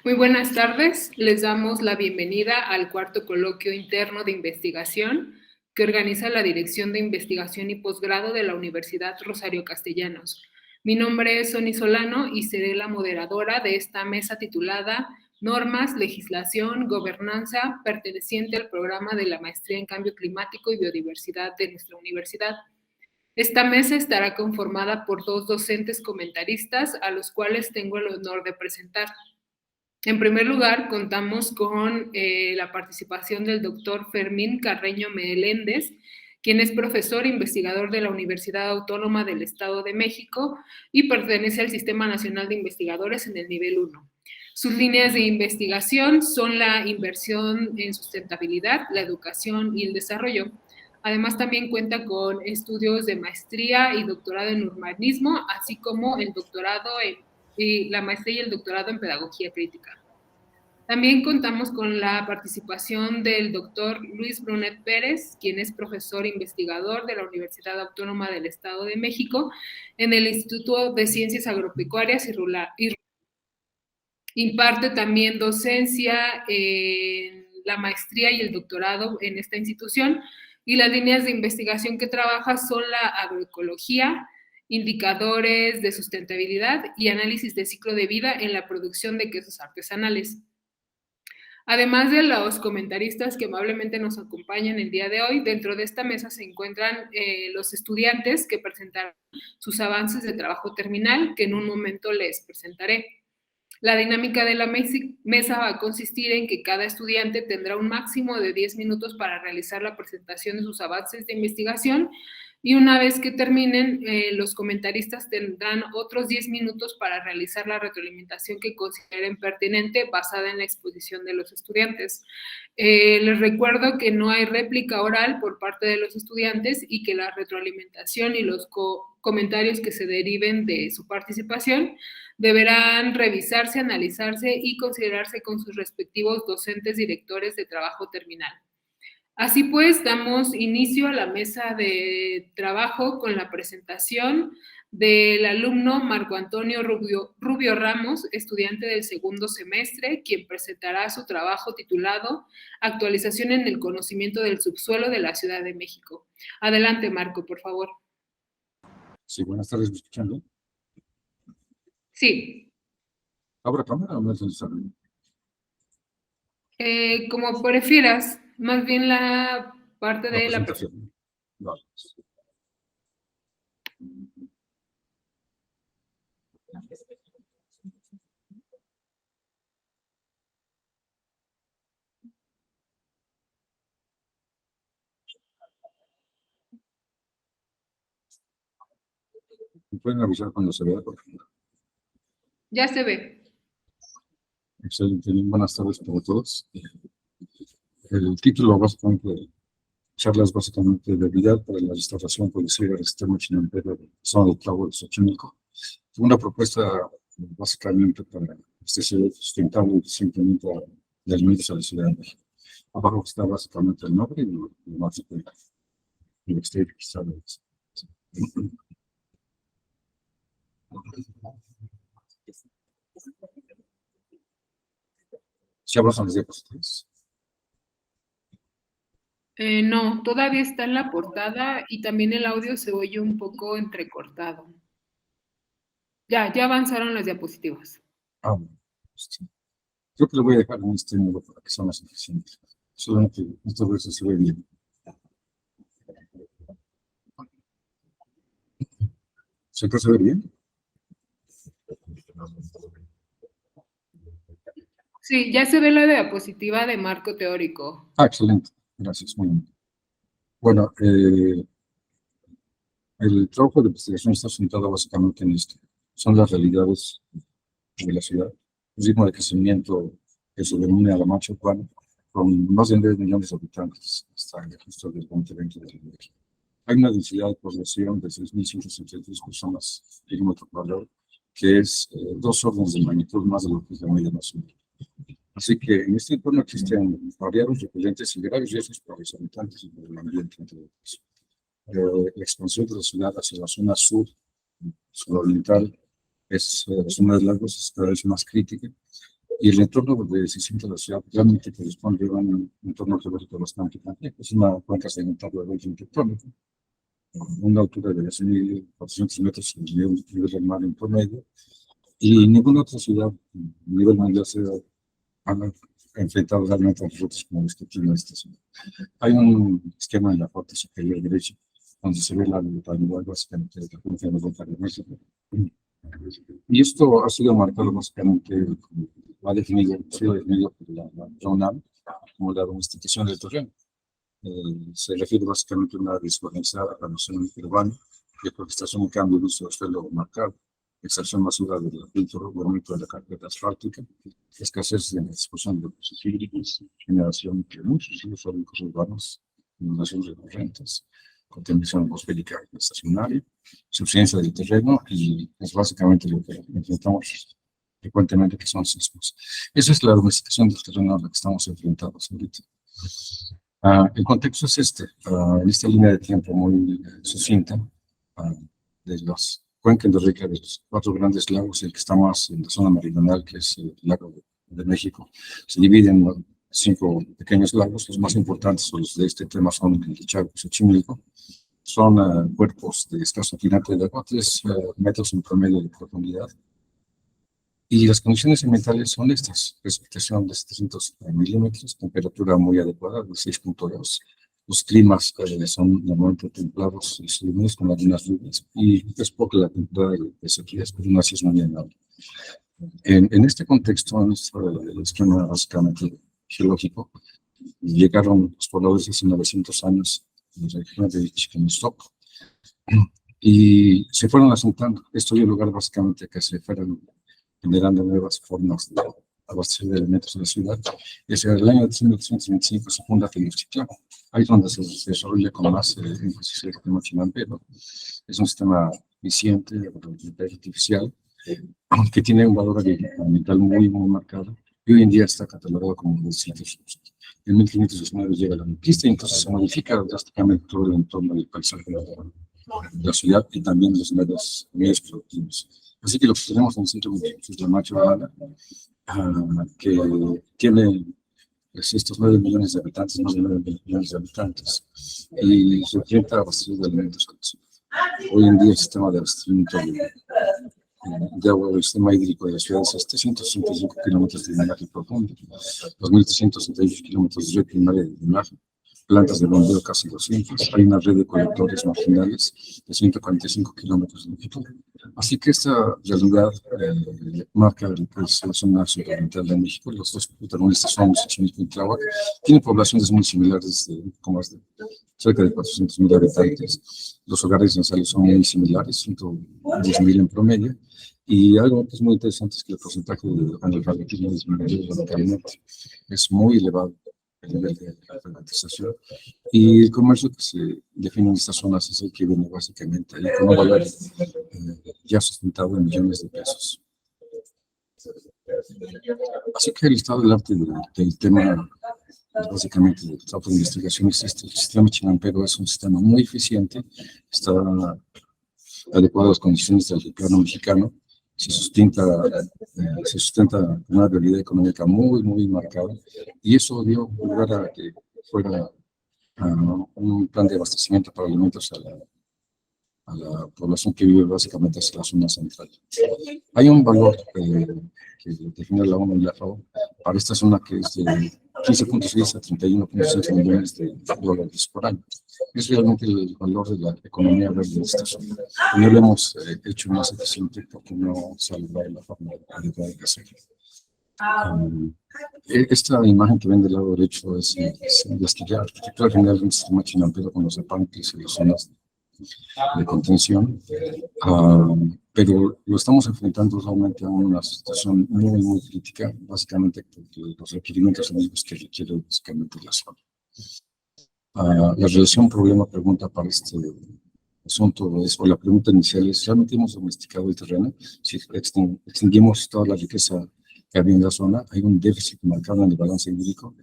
Muy buenas tardes, les damos la bienvenida al cuarto coloquio interno de investigación que organiza la Dirección de Investigación y Posgrado de la Universidad Rosario Castellanos. Mi nombre es Sony Solano y seré la moderadora de esta mesa titulada Normas, Legislación, Gobernanza, perteneciente al programa de la Maestría en Cambio Climático y Biodiversidad de nuestra universidad. Esta mesa estará conformada por dos docentes comentaristas a los cuales tengo el honor de presentar. En primer lugar, contamos con la participación del doctor Fermín Carreño Meléndez, quien es profesor e investigador de la Universidad Autónoma del Estado de México y pertenece al Sistema Nacional de Investigadores en el nivel 1. Sus líneas de investigación son la inversión en sustentabilidad, la educación y el desarrollo. Además, también cuenta con estudios de maestría y doctorado en urbanismo, así como el doctorado y la maestría y el doctorado en pedagogía crítica. También contamos con la participación del doctor Luis Brunet Pérez, quien es profesor investigador de la Universidad Autónoma del Estado de México en el Instituto de Ciencias Agropecuarias y imparte también docencia en la maestría y el doctorado en esta institución, y las líneas de investigación que trabaja son la agroecología, indicadores de sustentabilidad y análisis de ciclo de vida en la producción de quesos artesanales. Además de los comentaristas que amablemente nos acompañan el día de hoy, dentro de esta mesa se encuentran los estudiantes que presentarán sus avances de trabajo terminal, que en un momento les presentaré. La dinámica de la mesa va a consistir en que cada estudiante tendrá un máximo de 10 minutos para realizar la presentación de sus avances de investigación, y una vez que terminen, los comentaristas tendrán otros 10 minutos para realizar la retroalimentación que consideren pertinente basada en la exposición de los estudiantes. Les recuerdo que no hay réplica oral por parte de los estudiantes y que la retroalimentación y los comentarios que se deriven de su participación deberán revisarse, analizarse y considerarse con sus respectivos docentes directores de trabajo terminal. Así pues, damos inicio a la mesa de trabajo con la presentación del alumno Marco Antonio Rubio Ramos, estudiante del segundo semestre, quien presentará su trabajo titulado Actualización en el conocimiento del subsuelo de la Ciudad de México. Adelante, Marco, por favor. Sí, buenas tardes, ¿me escuchan bien? Sí. ¿Abro cámara o no es necesario? Como prefieras, más bien la parte de la presentación. Vale. ¿Me pueden avisar cuando se vea, por favor? Ya se ve. Excelente, buenas tardes para todos. El título básicamente, charlas básicamente de habilidad para la restauración policial del sistema chinampero de zona del Cabo de Xochimilco. Una propuesta básicamente para este ciudad sustentable y eficientemente de alimentos a la Ciudad de México. Abajo está básicamente el nombre y lo más el exterior quizá. ¿Sí avanzan las diapositivas? No, todavía está en la portada y también el audio se oye un poco entrecortado. Ya avanzaron las diapositivas. Bueno. Creo que lo voy a dejar en este modo para que sea más eficiente. Solamente esta vez se ve bien. ¿Se puede ver bien? Sí, ya se ve la diapositiva de marco teórico. Excelente. Gracias. Muy bien. Bueno, el trabajo de investigación está centrado básicamente en esto. Son las realidades de la ciudad. El ritmo de crecimiento que se denomina la Mancha Urbana, con más de 10 millones de habitantes hasta el registro del 2020 de México. Hay una densidad de población de 6.163 personas por kilómetro cuadrado, que es 2 órdenes de magnitud más de lo que es la media nacional. Así que en este entorno existen variados, repelentes y graves riesgos para los habitantes y para el ambiente, entre otros. La expansión de la ciudad hacia la zona suroriental es una de las cosas cada vez más crítica, Y el entorno donde se siente la ciudad realmente corresponde a un entorno geológico bastante complejo. Es una cuenca sedimentaria de origen tectónico, una altura de 2.400 metros sobre el nivel del mar en promedio, y ninguna otra ciudad a nivel mundial se ha enfrentado realmente a retos como los que tiene esta ciudad. Hay un esquema en la parte superior derecha donde se ve la localidad básicamente de la cuenca de México. Y esto ha sido marcado básicamente, ha sido definido por la UNAM como la domesticación del terreno. Se refiere básicamente a una desorganizada planificación urbana, de protestación y cambio de uso de suelo marcado, extracción masiva del filtro, aumento de la carpeta asfáltica, escasez de la disposición de recursos hídricos, generación de muchos usos urbanos, inundaciones recurrentes, contaminación atmosférica estacionaria, suficiencia del terreno, y es básicamente lo que enfrentamos frecuentemente, que son sismos. Esa es la domesticación del terreno a la que estamos enfrentados ahorita. El contexto es en esta línea de tiempo muy sucinta, de las cuencas endorreicas de los 4 grandes lagos, el que está más en la zona meridional, que es el lago de México, se divide en 5 pequeños lagos. Los más importantes los de este tema son el Chaco y Xochimilco. Son cuerpos de escaso tirante de agua, 3 metros en promedio de profundidad. Y las condiciones ambientales son estas: precipitación de 700 milímetros, temperatura muy adecuada de 6.2. Los climas son normalmente templados y suaves con algunas lluvias, y es poca la temporada de sequías, pero no así es muy amable. En este contexto, en el esquema básicamente geológico, llegaron los pobladores hace 900 años en la región de Chiquimistop y se fueron asentando. Esto dio lugar básicamente a que se fueran generando nuevas formas de abastecer de alimentos en la ciudad. Y hacia el año 1825 se funda Tenochtitlán. Ahí es donde se desarrolla con más énfasis el sistema chinampero. Es un sistema eficiente, artificial, que tiene un valor ambiental muy, muy marcado, y hoy en día está catalogado como de sitios. En 1519 llega la conquista y entonces se modifica drásticamente todo el entorno del paisaje de la ciudad y también los medios productivos. Así que lo que tenemos en el centro es la mancha urbana, que tiene estos 9 millones de habitantes, más de 9 millones de habitantes, y se enfrenta a abastecer de alimentos a la ciudad. Hoy en día el sistema de abastecimiento de agua, el sistema hídrico de la ciudad es 365 kilómetros de drenaje profundo, 2.368 kilómetros de red primaria de drenaje, plantas de bombeo casi 200, hay una red de colectores marginales de 145 kilómetros de longitud. Así que esta realidad marca la zona suroriental de México. Los 2 protagonistas son Xochimilco y Tláhuac. Tienen poblaciones muy similares, cerca de 400.000 habitantes. Los hogares densales son muy similares, 110.000 en promedio. Y algo que es muy interesante es que el porcentaje de analfabetismo disminuye localmente. Es muy elevado el nivel de alfabetización, y el comercio que se define en estas zonas es el que viene básicamente ahí con un valor ya sustentado en millones de pesos. Así que el estado del arte del tema, básicamente de la autoinvestigación, es el sistema chinampero es un sistema muy eficiente, está adecuado a las condiciones del plano mexicano, se sustenta una realidad económica muy, muy marcada, y eso dio lugar a que fuera un plan de abastecimiento para alimentos a la población que vive básicamente hacia la zona central. Hay un valor que define la ONU y la FAO para esta zona, que es de 15.6 a 31.5 millones de dólares por año. Es realmente el valor de la economía verde de esta zona. No lo hemos hecho más eficiente porque no se ha logrado la forma adecuada de hacerlo. Esta imagen que ven del lado derecho es la arquitectura general de un sistema chinampero con los epanques y las zonas de contención, pero lo estamos enfrentando realmente a una situación muy, muy crítica, básicamente porque los requerimientos amigos que requiere básicamente la zona. La relación problema-pregunta para este asunto es, o la pregunta inicial es: ¿realmente hemos domesticado el terreno? Si extinguimos toda la riqueza que había en la zona, hay un déficit marcado en el balance hídrico,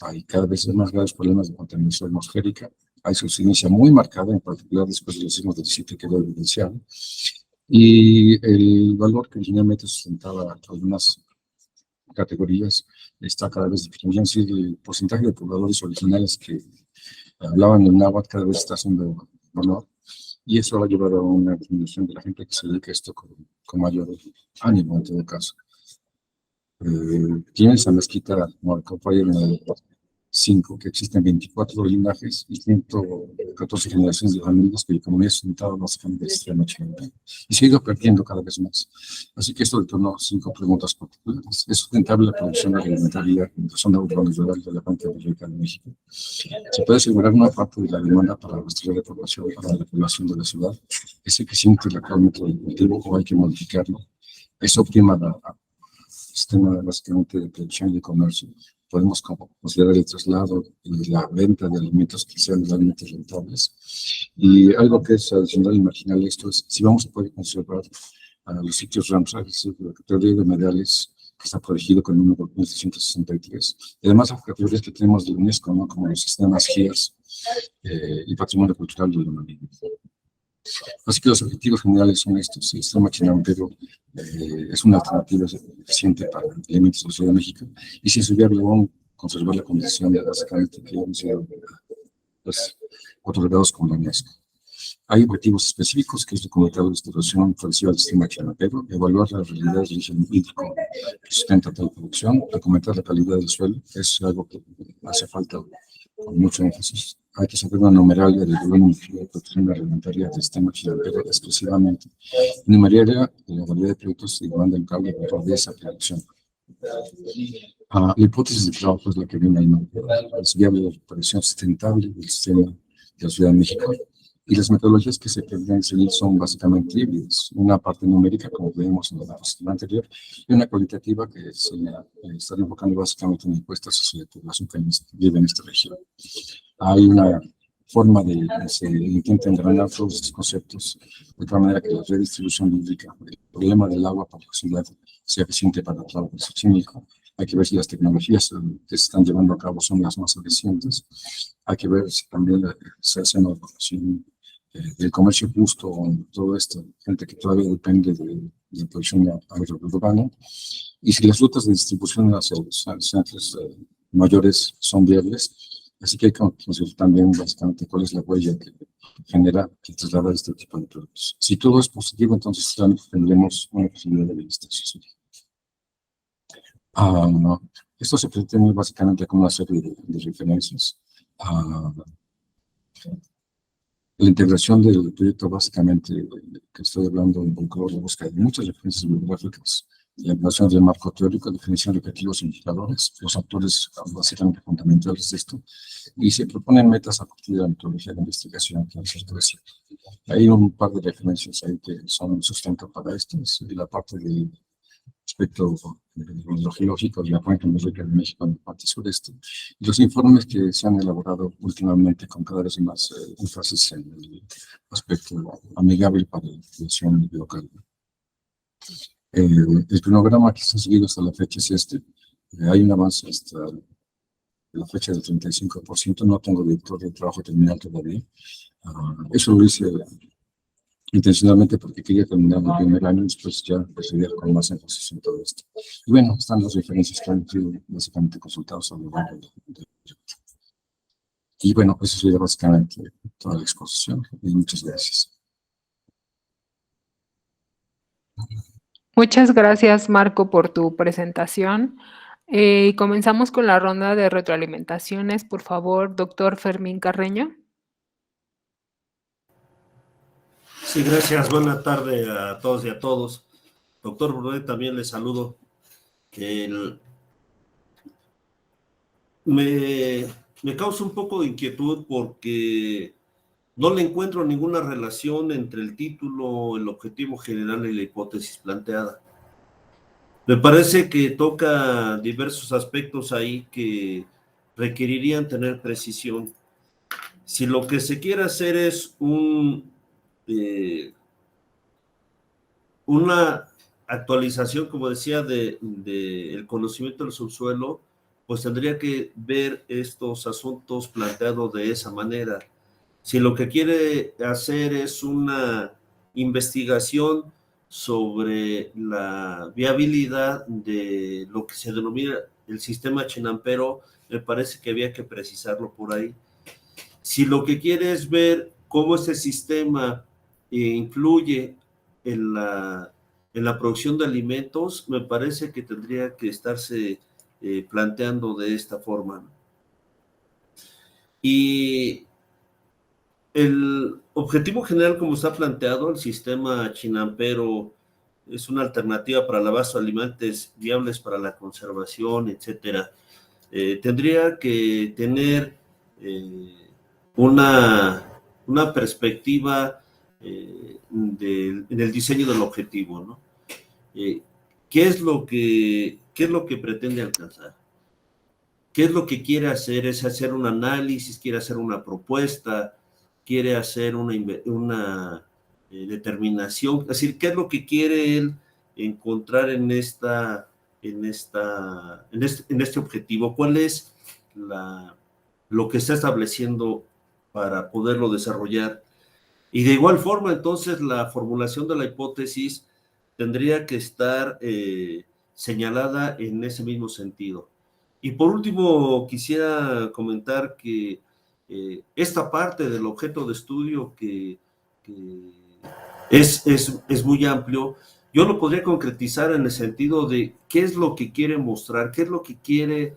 hay cada vez más graves problemas de contaminación atmosférica, hay subsidencia muy marcada, en particular después de los sismos del 17 quedó evidenciado, y el valor que originalmente sustentaba algunas categorías está cada vez disminuyendo. Sí, el porcentaje de pobladores originales que hablaban el náhuatl cada vez está siendo menor, y eso va a llevar a una disminución de la gente que se dedica a esto con mayor ánimo en todo caso. Tiene esa mezquita, marcó Fire en el 5, que existen 24 linajes y 114 generaciones de familias cuya economía es sustentada básicamente de extrema chilena, y se ha ido perdiendo cada vez más. Así que esto detonó 5 preguntas particulares. ¿Es sustentable la producción alimentaria en la zona urbana y rural de la Cuenca Rica de México? ¿Se puede asegurar una parte de la demanda para rastrear la población, para la población de la ciudad? ¿Es eficiente el actual método de cultivo o hay que modificarlo? ¿Es óptima el sistema básicamente de producción y de comercio? Podemos considerar el traslado y la venta de alimentos que sean realmente rentables. Y algo que es adicional y marginal esto es si vamos a poder conservar los sitios Ramsar, es decir, la categoría de humedales que está protegido con el número 1663. Y además las categorías que tenemos de UNESCO, ¿no? Como los sistemas GIAS y Patrimonio Cultural de la Humanidad. Así que los objetivos generales son estos. El sistema chinampero es una alternativa eficiente para elementos de la Ciudad de México, y si es viable aún conservar la condición de básicamente que han sido pues, otorgados con la UNESCO. Hay objetivos específicos que es documentar la restauración progresiva del sistema chinampero, evaluar la realidad del origen hídrico que sustenta tal producción, documentar la calidad del suelo, es algo que hace falta con mucho énfasis. Hay que saber una numeralia del volumen de protección alimentaria del sistema chinampero exclusivamente. Numeralia de la variedad de productos y demanda local de control de esa producción. La hipótesis de trabajo es la que viene ahí, ¿no? Es viable la recuperación sustentable del sistema de la Ciudad de México. Y las metodologías que se pretenden seguir son básicamente híbridas. Una parte numérica, como vemos en la diapositiva anterior, y una cualitativa que se está enfocando básicamente en encuestas sobre la población que vive en esta región. Hay una forma de que se intenta engranar todos estos conceptos de tal manera que la redistribución hídrica, el problema del agua para la ciudad, sea eficiente para el trabajo químico. Hay que ver si las tecnologías que se están llevando a cabo son las más eficientes. Hay que ver si también se hace una evaluación del comercio justo, todo esto, gente que todavía depende de la producción agrourbana, y si las rutas de distribución hacia los centros mayores son viables. Así que hay que considerar también básicamente cuál es la huella que genera el trasladar este tipo de productos. Si todo es positivo, entonces tendremos una posibilidad de bienestar social. No. Esto se pretende básicamente como una serie de referencias. La integración del proyecto básicamente que estoy hablando involucró la búsqueda de muchas referencias bibliográficas, la implementación del marco teórico, definición de objetivos e indicadores, los actores básicamente fundamentales de esto, y se proponen metas a partir de la metodología de investigación que es decir. Hay un par de referencias ahí que son sustento para esto, es la parte del aspecto hidrogeológico de la cuenca rica de México en la parte sureste, y los informes que se han elaborado últimamente con cada vez más énfasis en el aspecto amigable para la población local. El cronograma que se ha seguido hasta la fecha es este. Hay un avance hasta la fecha del 35%, no tengo director de trabajo terminal todavía. Eso lo hice intencionalmente porque quería terminar el primer año y después ya proceder con más énfasis en todo esto. Y bueno, están las referencias que han sido básicamente consultados a lo largo de y bueno, eso sería básicamente toda la exposición y muchas gracias. Muchas gracias, Marco, por tu presentación. Comenzamos con la ronda de retroalimentaciones. Por favor, doctor Fermín Carreño. Sí, gracias. Buena tarde a todos y a todos. Doctor Brunet, también le saludo. Me causa un poco de inquietud porque no le encuentro ninguna relación entre el título, el objetivo general y la hipótesis planteada. Me parece que toca diversos aspectos ahí que requerirían tener precisión. Si lo que se quiere hacer es una actualización, como decía, el conocimiento del subsuelo, pues tendría que ver estos asuntos planteados de esa manera. Si lo que quiere hacer es una investigación sobre la viabilidad de lo que se denomina el sistema Chinampero, me parece que había que precisarlo por ahí. Si lo que quiere es ver cómo ese sistema influye en la producción de alimentos, me parece que tendría que estarse planteando de esta forma. Y el objetivo general, como está planteado, el sistema Chinampero es una alternativa para el abasto de alimentos viables para la conservación, etcétera. Tendría que tener una perspectiva en el diseño del objetivo, ¿no? ¿Qué es lo que pretende alcanzar? ¿Qué es lo que quiere hacer? ¿Es hacer un análisis? ¿Quiere hacer una propuesta? ¿Quiere hacer una determinación? Es decir, ¿qué es lo que quiere él encontrar en este objetivo? ¿Cuál es lo que está estableciendo para poderlo desarrollar? Y de igual forma, entonces, la formulación de la hipótesis tendría que estar señalada en ese mismo sentido. Y por último, quisiera comentar que esta parte del objeto de estudio que es muy amplio, yo lo podría concretizar en el sentido de qué es lo que quiere mostrar, qué es lo que quiere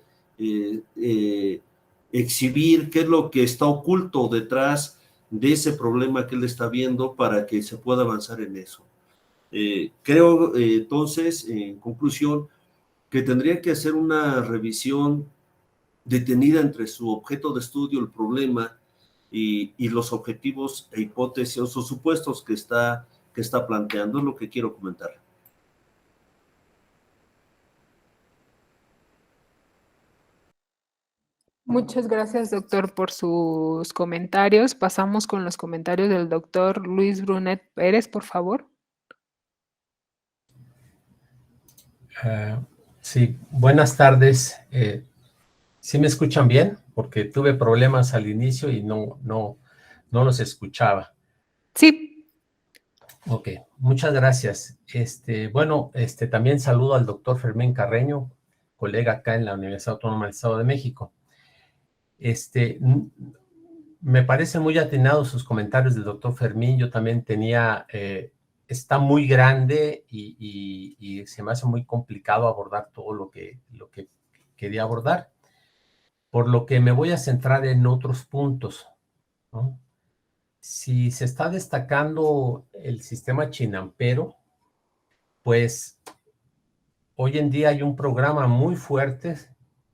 exhibir, qué es lo que está oculto detrás de ese problema que él está viendo para que se pueda avanzar en eso. Creo, entonces, en conclusión, que tendría que hacer una revisión detenida entre su objeto de estudio, el problema, y los objetivos e hipótesis o supuestos que está planteando. Es lo que quiero comentar. Muchas gracias, doctor, por sus comentarios. Pasamos con los comentarios del doctor Luis Brunet Pérez, por favor. Sí, buenas tardes. ¿Sí me escuchan bien? Porque tuve problemas al inicio y no los escuchaba. Sí. Ok, muchas gracias. Bueno, también saludo al doctor Fermín Carreño, colega acá en la Universidad Autónoma del Estado de México. Me parecen muy atinados sus comentarios del doctor Fermín. Yo también está muy grande y se me hace muy complicado abordar todo lo que quería abordar, por lo que me voy a centrar en otros puntos, ¿no? Si se está destacando el sistema Chinampero, pues hoy en día hay un programa muy fuerte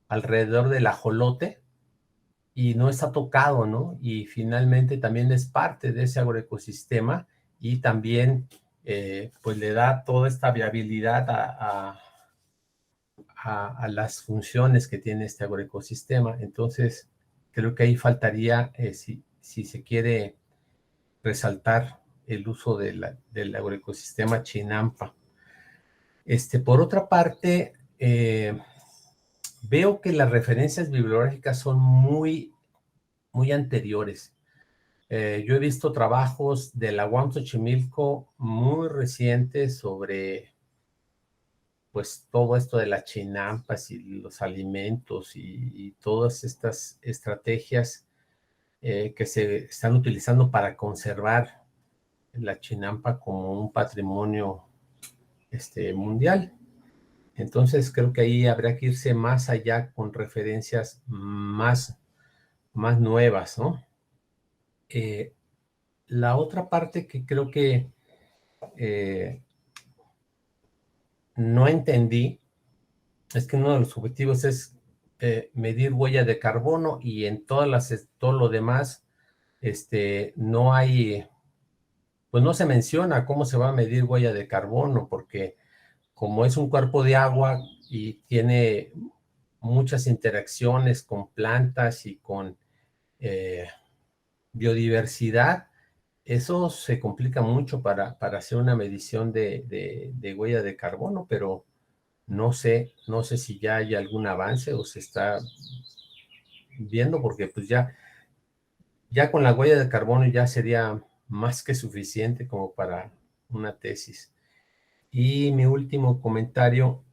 alrededor del ajolote y no está tocado, ¿no? Y finalmente también es parte de ese agroecosistema y también pues le da toda esta viabilidad a las funciones que tiene este agroecosistema. Entonces, creo que ahí faltaría, si se quiere resaltar el uso del agroecosistema Chinampa. Por otra parte, veo que las referencias bibliográficas son muy anteriores. Yo he visto trabajos de la UAM Xochimilco muy recientes sobre pues todo esto de las chinampas y los alimentos y todas estas estrategias que se están utilizando para conservar la chinampa como un patrimonio mundial. Entonces creo que ahí habría que irse más allá con referencias más nuevas, ¿no? La otra parte que creo que no entendí es que uno de los objetivos es medir huella de carbono y en todo lo demás no hay, pues no se menciona cómo se va a medir huella de carbono, porque como es un cuerpo de agua y tiene muchas interacciones con plantas y con biodiversidad, eso se complica mucho para hacer una medición de huella de carbono, pero no sé si ya hay algún avance o se está viendo, porque pues ya con la huella de carbono ya sería más que suficiente como para una tesis. Y mi último comentario,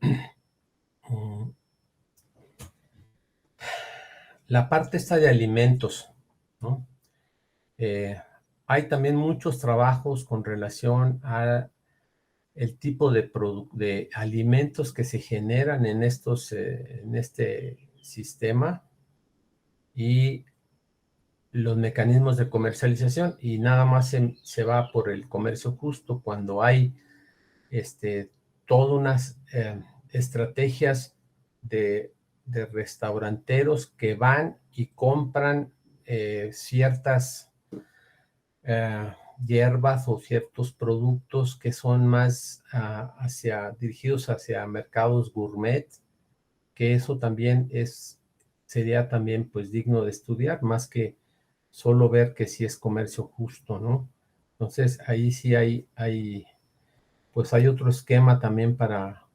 la parte esta de alimentos, ¿no? Hay también muchos trabajos con relación a el tipo de alimentos que se generan en en este sistema y los mecanismos de comercialización, y nada más se va por el comercio justo cuando hay todas unas estrategias de restauranteros que van y compran ciertas hierbas o ciertos productos que son más dirigidos hacia mercados gourmet, que eso también sería también pues digno de estudiar, más que solo ver que sí es comercio justo, ¿no? Entonces ahí sí pues hay otro esquema también para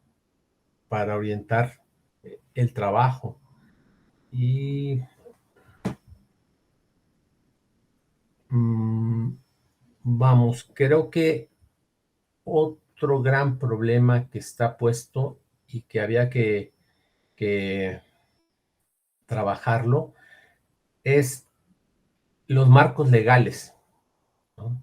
orientar el trabajo. Y vamos, creo que otro gran problema que está puesto y que había que trabajarlo es los marcos legales, ¿no?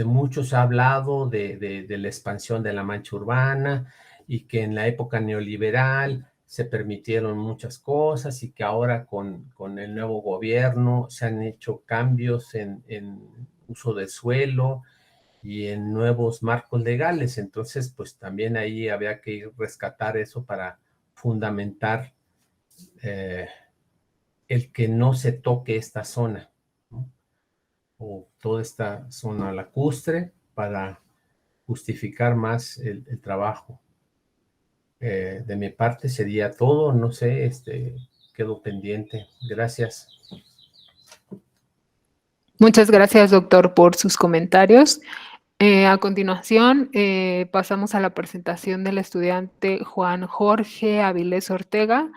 Mucho se ha hablado de la expansión de la mancha urbana y que en la época neoliberal se permitieron muchas cosas y que ahora con el nuevo gobierno se han hecho cambios en uso de suelo y en nuevos marcos legales. Entonces, pues también ahí había que ir rescatar eso para fundamentar el que no se toque esta zona, ¿no? O toda esta zona lacustre para justificar más el trabajo. De mi parte sería todo, no sé, quedo pendiente. Gracias. Muchas gracias, doctor, por sus comentarios. A continuación, pasamos a la presentación del estudiante Juan Jorge Avilés Ortega,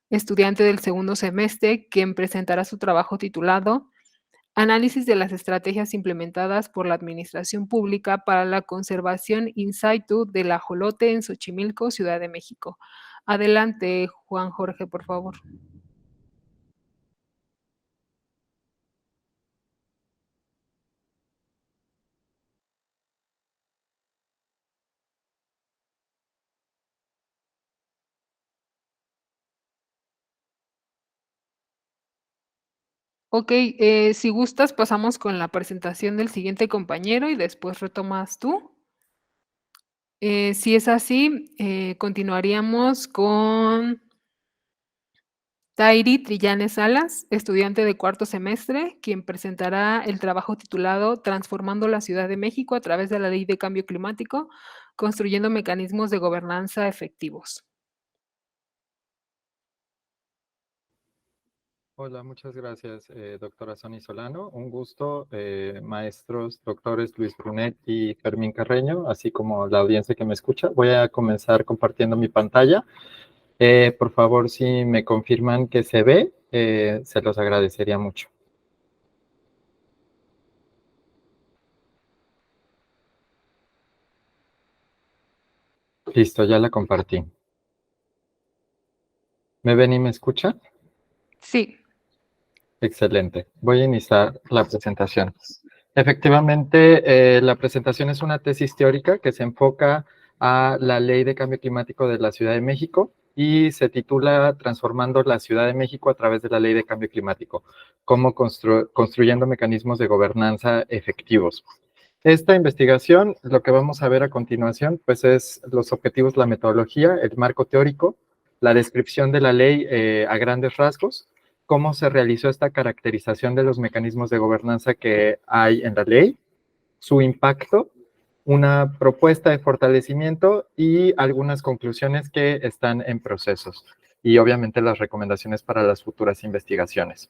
estudiante del segundo semestre, quien presentará su trabajo titulado Análisis de las estrategias implementadas por la Administración Pública para la conservación in situ del ajolote en Xochimilco, Ciudad de México. Adelante, Juan Jorge, por favor. Ok, si gustas, pasamos con la presentación del siguiente compañero y después retomas tú. Si es así, continuaríamos con Tairi Trillanes Salas, estudiante de cuarto semestre, quien presentará el trabajo titulado Transformando la Ciudad de México a través de la Ley de Cambio Climático, construyendo mecanismos de gobernanza efectivos. Hola, muchas gracias, doctora Sony Solano. Un gusto, maestros, doctores Luis Brunet y Fermín Carreño, así como la audiencia que me escucha. Voy a comenzar compartiendo mi pantalla. Por favor, si me confirman que se ve, se los agradecería mucho. Listo, ya la compartí. ¿Me ven y me escuchan? Sí. Excelente. Voy a iniciar la presentación. Efectivamente, la presentación es una tesis teórica que se enfoca a la Ley de Cambio Climático de la Ciudad de México y se titula Transformando la Ciudad de México a través de la Ley de Cambio Climático, cómo construyendo mecanismos de gobernanza efectivos. Esta investigación, lo que vamos a ver a continuación, pues es los objetivos, la metodología, el marco teórico, la descripción de la ley a grandes rasgos, cómo se realizó esta caracterización de los mecanismos de gobernanza que hay en la ley, su impacto, una propuesta de fortalecimiento y algunas conclusiones que están en procesos y obviamente las recomendaciones para las futuras investigaciones.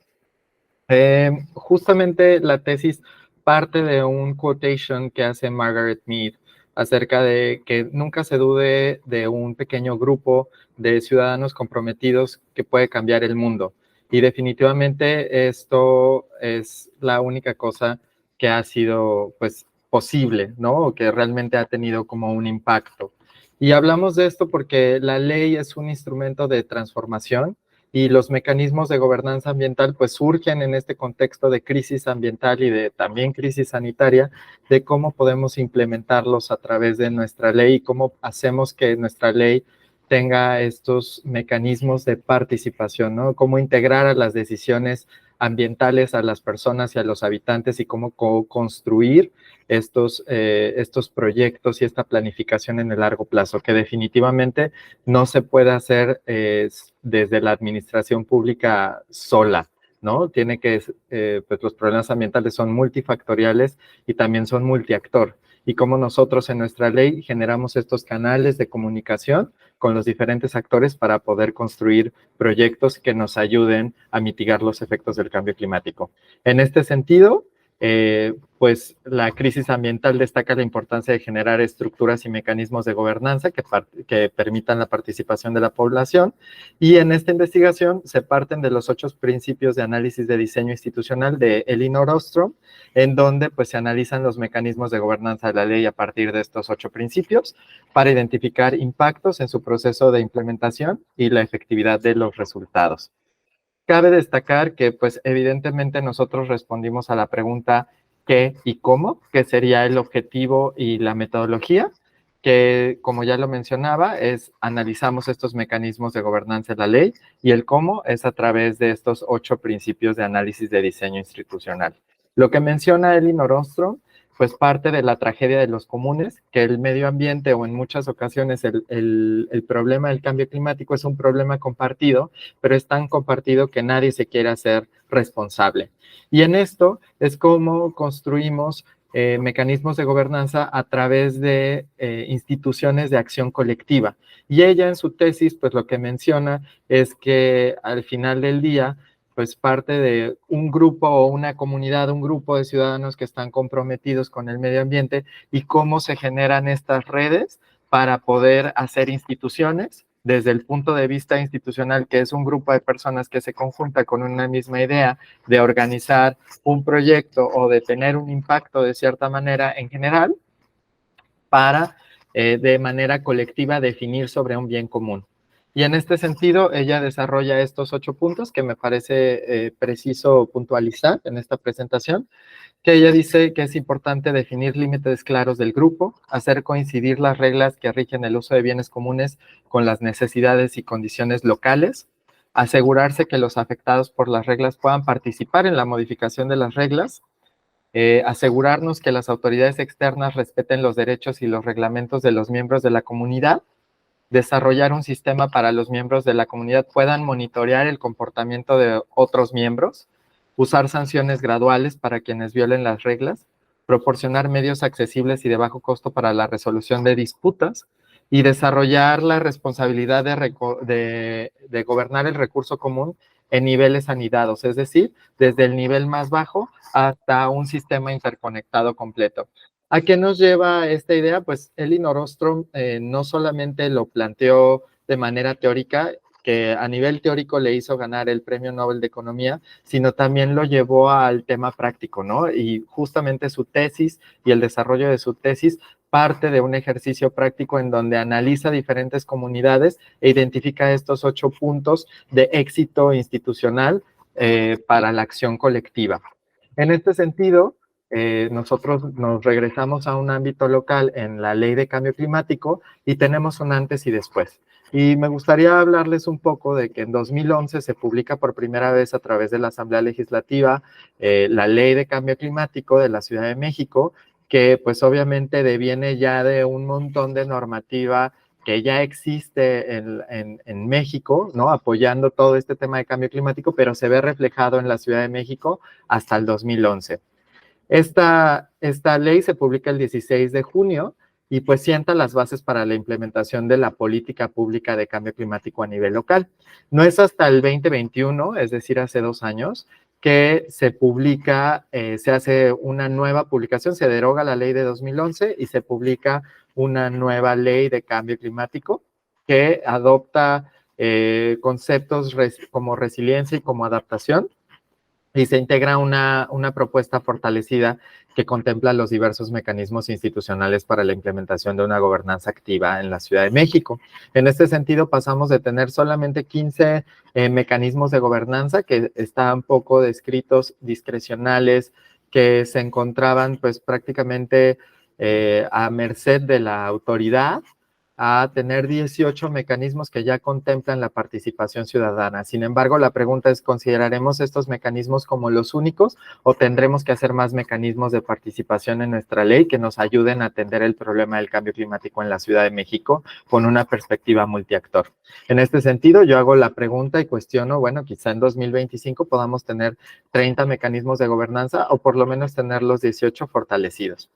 Justamente la tesis parte de un quotation que hace Margaret Mead acerca de que nunca se dude de un pequeño grupo de ciudadanos comprometidos que puede cambiar el mundo. Y definitivamente esto es la única cosa que ha sido pues posible, ¿no? O que realmente ha tenido como un impacto. Y hablamos de esto porque la ley es un instrumento de transformación y los mecanismos de gobernanza ambiental pues surgen en este contexto de crisis ambiental y de también crisis sanitaria, de cómo podemos implementarlos a través de nuestra ley y cómo hacemos que nuestra ley tenga estos mecanismos de participación, ¿no? Cómo integrar a las decisiones ambientales a las personas y a los habitantes y cómo construir estos proyectos y esta planificación en el largo plazo, que definitivamente no se puede hacer desde la administración pública sola, ¿no? Tiene que, pues los problemas ambientales son multifactoriales y también son multiactor. Y como nosotros en nuestra ley generamos estos canales de comunicación con los diferentes actores para poder construir proyectos que nos ayuden a mitigar los efectos del cambio climático. En este sentido, pues la crisis ambiental destaca la importancia de generar estructuras y mecanismos de gobernanza que permitan la participación de la población, y en esta investigación se parten de los 8 principios de análisis de diseño institucional de Elinor Ostrom, en donde pues se analizan los mecanismos de gobernanza de la ley a partir de estos 8 principios para identificar impactos en su proceso de implementación y la efectividad de los resultados. Cabe destacar que, pues, evidentemente nosotros respondimos a la pregunta ¿qué y cómo?, que sería el objetivo y la metodología, que, como ya lo mencionaba, analizamos estos mecanismos de gobernanza de la ley, y el cómo es a través de estos 8 principios de análisis de diseño institucional. Lo que menciona Elinor Ostrom, pues parte de la tragedia de los comunes, que el medio ambiente o en muchas ocasiones el problema del cambio climático es un problema compartido, pero es tan compartido que nadie se quiere hacer responsable. Y en esto es como construimos mecanismos de gobernanza a través de instituciones de acción colectiva. Y ella en su tesis, pues lo que menciona es que al final del día, pues parte de un grupo o una comunidad, un grupo de ciudadanos que están comprometidos con el medio ambiente, y cómo se generan estas redes para poder hacer instituciones desde el punto de vista institucional, que es un grupo de personas que se conjunta con una misma idea de organizar un proyecto o de tener un impacto de cierta manera en general para de manera colectiva definir sobre un bien común. Y en este sentido, ella desarrolla estos 8 puntos que me parece preciso puntualizar en esta presentación, que ella dice que es importante definir límites claros del grupo, hacer coincidir las reglas que rigen el uso de bienes comunes con las necesidades y condiciones locales, asegurarse que los afectados por las reglas puedan participar en la modificación de las reglas, asegurarnos que las autoridades externas respeten los derechos y los reglamentos de los miembros de la comunidad, desarrollar un sistema para los miembros de la comunidad puedan monitorear el comportamiento de otros miembros, usar sanciones graduales para quienes violen las reglas, proporcionar medios accesibles y de bajo costo para la resolución de disputas, y desarrollar la responsabilidad de gobernar el recurso común en niveles anidados, es decir, desde el nivel más bajo hasta un sistema interconectado completo. ¿A qué nos lleva esta idea? Pues Elinor Ostrom no solamente lo planteó de manera teórica, que a nivel teórico le hizo ganar el Premio Nobel de Economía, sino también lo llevó al tema práctico, ¿no? Y justamente su tesis y el desarrollo de su tesis parte de un ejercicio práctico en donde analiza diferentes comunidades e identifica estos 8 puntos de éxito institucional para la acción colectiva. En este sentido, nosotros nos regresamos a un ámbito local en la Ley de Cambio Climático y tenemos un antes y después. Y me gustaría hablarles un poco de que en 2011 se publica por primera vez a través de la Asamblea Legislativa la Ley de Cambio Climático de la Ciudad de México, que pues obviamente deviene ya de un montón de normativa que ya existe en México, ¿no? Apoyando todo este tema de cambio climático, pero se ve reflejado en la Ciudad de México hasta el 2011. Esta ley se publica el 16 de junio y pues sienta las bases para la implementación de la política pública de cambio climático a nivel local. No es hasta el 2021, es decir, hace 2 años, que se publica, se hace una nueva publicación, se deroga la ley de 2011 y se publica una nueva ley de cambio climático que adopta conceptos como resiliencia y como adaptación, y se integra una propuesta fortalecida que contempla los diversos mecanismos institucionales para la implementación de una gobernanza activa en la Ciudad de México. En este sentido, pasamos de tener solamente 15 mecanismos de gobernanza que están poco descritos, discrecionales, que se encontraban pues prácticamente a merced de la autoridad, a tener 18 mecanismos que ya contemplan la participación ciudadana. Sin embargo, la pregunta es, ¿consideraremos estos mecanismos como los únicos o tendremos que hacer más mecanismos de participación en nuestra ley que nos ayuden a atender el problema del cambio climático en la Ciudad de México con una perspectiva multiactor? En este sentido, yo hago la pregunta y cuestiono, bueno, quizá en 2025 podamos tener 30 mecanismos de gobernanza o por lo menos tener los 18 fortalecidos.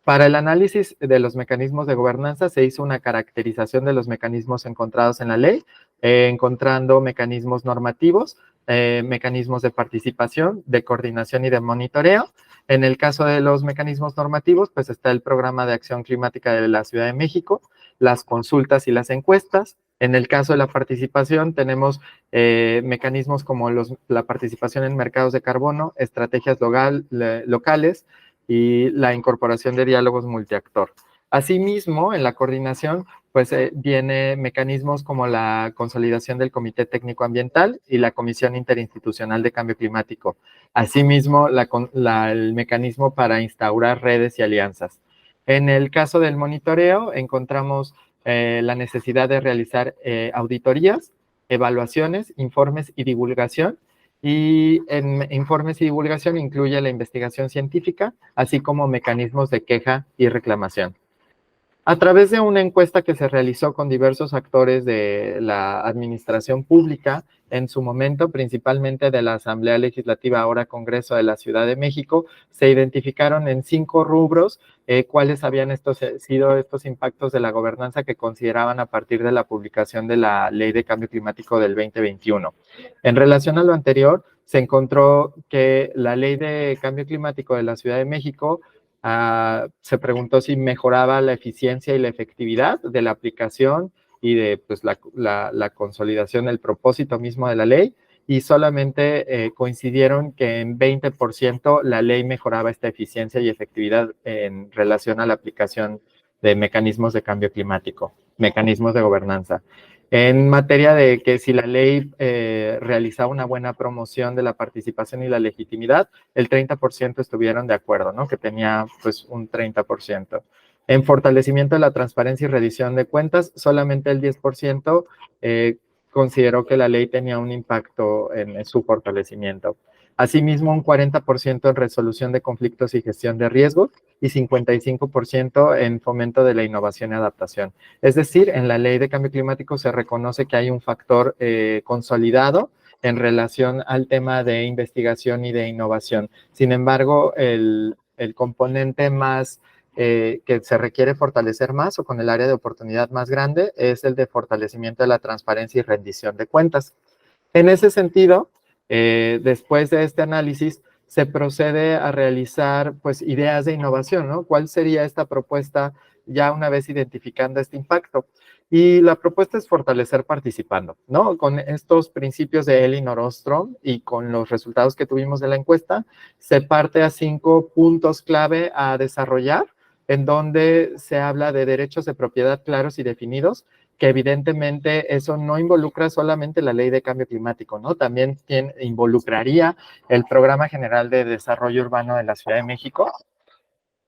Para el análisis de los mecanismos de gobernanza se hizo una caracterización de los mecanismos encontrados en la ley, encontrando mecanismos normativos, mecanismos de participación, de coordinación y de monitoreo. En el caso de los mecanismos normativos, pues está el Programa de Acción Climática de la Ciudad de México, las consultas y las encuestas. En el caso de la participación, tenemos mecanismos como la participación en mercados de carbono, estrategias locales, y la incorporación de diálogos multiactor. Asimismo, en la coordinación, pues viene mecanismos como la consolidación del Comité Técnico Ambiental y la Comisión Interinstitucional de Cambio Climático. Asimismo, el mecanismo para instaurar redes y alianzas. En el caso del monitoreo, encontramos la necesidad de realizar auditorías, evaluaciones, informes y divulgación. Y en informes y divulgación incluye la investigación científica, así como mecanismos de queja y reclamación. A través de una encuesta que se realizó con diversos actores de la administración pública, en su momento, principalmente de la Asamblea Legislativa, ahora Congreso de la Ciudad de México, se identificaron en 5 rubros cuáles habían sido estos impactos de la gobernanza que consideraban a partir de la publicación de la Ley de Cambio Climático del 2021. En relación a lo anterior, se encontró que la Ley de Cambio Climático de la Ciudad de México se preguntó si mejoraba la eficiencia y la efectividad de la aplicación y de pues, la consolidación del propósito mismo de la ley, y solamente coincidieron que en 20% la ley mejoraba esta eficiencia y efectividad en relación a la aplicación de mecanismos de cambio climático, mecanismos de gobernanza. En materia de que si la ley realizaba una buena promoción de la participación y la legitimidad, el 30% estuvieron de acuerdo, ¿no? Que tenía pues un 30%. En fortalecimiento de la transparencia y rendición de cuentas, solamente el 10% consideró que la ley tenía un impacto en su fortalecimiento. Asimismo, un 40% en resolución de conflictos y gestión de riesgos y 55% en fomento de la innovación y adaptación. Es decir, en la Ley de Cambio Climático se reconoce que hay un factor consolidado en relación al tema de investigación y de innovación. Sin embargo, el componente más que se requiere fortalecer más o con el área de oportunidad más grande es el de fortalecimiento de la transparencia y rendición de cuentas. En ese sentido, después de este análisis, se procede a realizar pues ideas de innovación, ¿no? ¿Cuál sería esta propuesta ya una vez identificando este impacto? Y la propuesta es fortalecer participando, ¿no? Con estos principios de Elinor Ostrom y con los resultados que tuvimos de la encuesta, se parte a 5 puntos clave a desarrollar, en donde se habla de derechos de propiedad claros y definidos, que evidentemente eso no involucra solamente la Ley de Cambio Climático, ¿no? También involucraría el Programa General de Desarrollo Urbano de la Ciudad de México.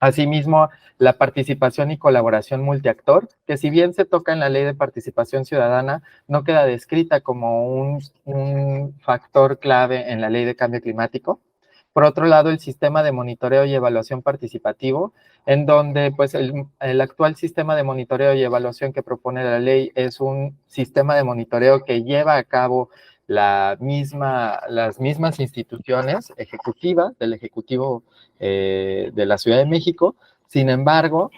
Asimismo, la participación y colaboración multiactor, que si bien se toca en la Ley de Participación Ciudadana, no queda descrita como un factor clave en la Ley de Cambio Climático. Por otro lado, el sistema de monitoreo y evaluación participativo, en donde pues el actual sistema de monitoreo y evaluación que propone la ley es un sistema de monitoreo que lleva a cabo las mismas instituciones ejecutivas del Ejecutivo de la Ciudad de México. Sin embargo,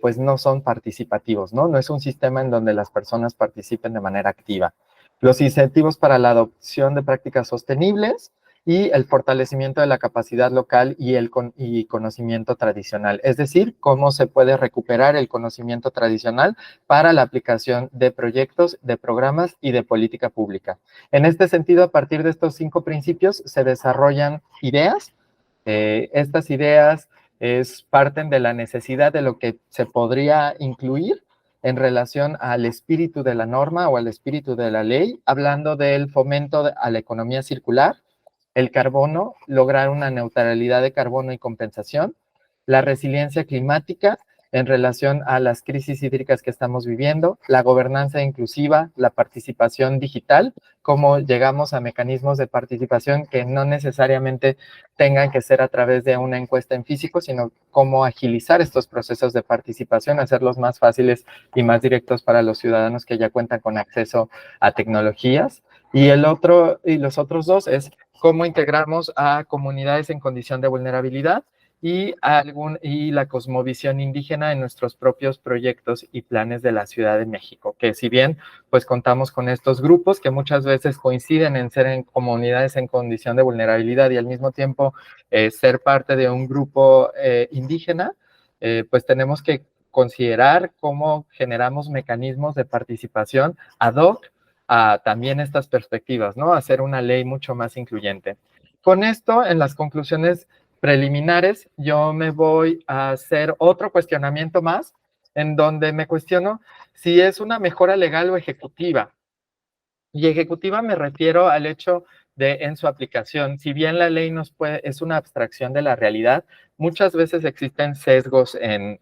pues no son participativos, ¿no? No es un sistema en donde las personas participen de manera activa. Los incentivos para la adopción de prácticas sostenibles, y el fortalecimiento de la capacidad local y conocimiento tradicional, es decir, cómo se puede recuperar el conocimiento tradicional para la aplicación de proyectos, de programas y de política pública. En este sentido, a partir de estos 5 principios se desarrollan ideas. Estas ideas parten de la necesidad de lo que se podría incluir en relación al espíritu de la norma o al espíritu de la ley, hablando del fomento a la economía circular, el carbono, lograr una neutralidad de carbono y compensación, la resiliencia climática en relación a las crisis hídricas que estamos viviendo, la gobernanza inclusiva, la participación digital, cómo llegamos a mecanismos de participación que no necesariamente tengan que ser a través de una encuesta en físico, sino cómo agilizar estos procesos de participación, hacerlos más fáciles y más directos para los ciudadanos que ya cuentan con acceso a tecnologías. Y los otros 2 es cómo integramos a comunidades en condición de vulnerabilidad y la cosmovisión indígena en nuestros propios proyectos y planes de la Ciudad de México, que si bien pues contamos con estos grupos que muchas veces coinciden en ser en comunidades en condición de vulnerabilidad y al mismo tiempo ser parte de un grupo indígena, pues tenemos que considerar cómo generamos mecanismos de participación ad hoc a también estas perspectivas, ¿no? Hacer una ley mucho más incluyente. Con esto, en las conclusiones preliminares, yo me voy a hacer otro cuestionamiento más, en donde me cuestiono si es una mejora legal o ejecutiva. Y ejecutiva me refiero al hecho de en su aplicación, si bien la ley es una abstracción de la realidad, muchas veces existen sesgos en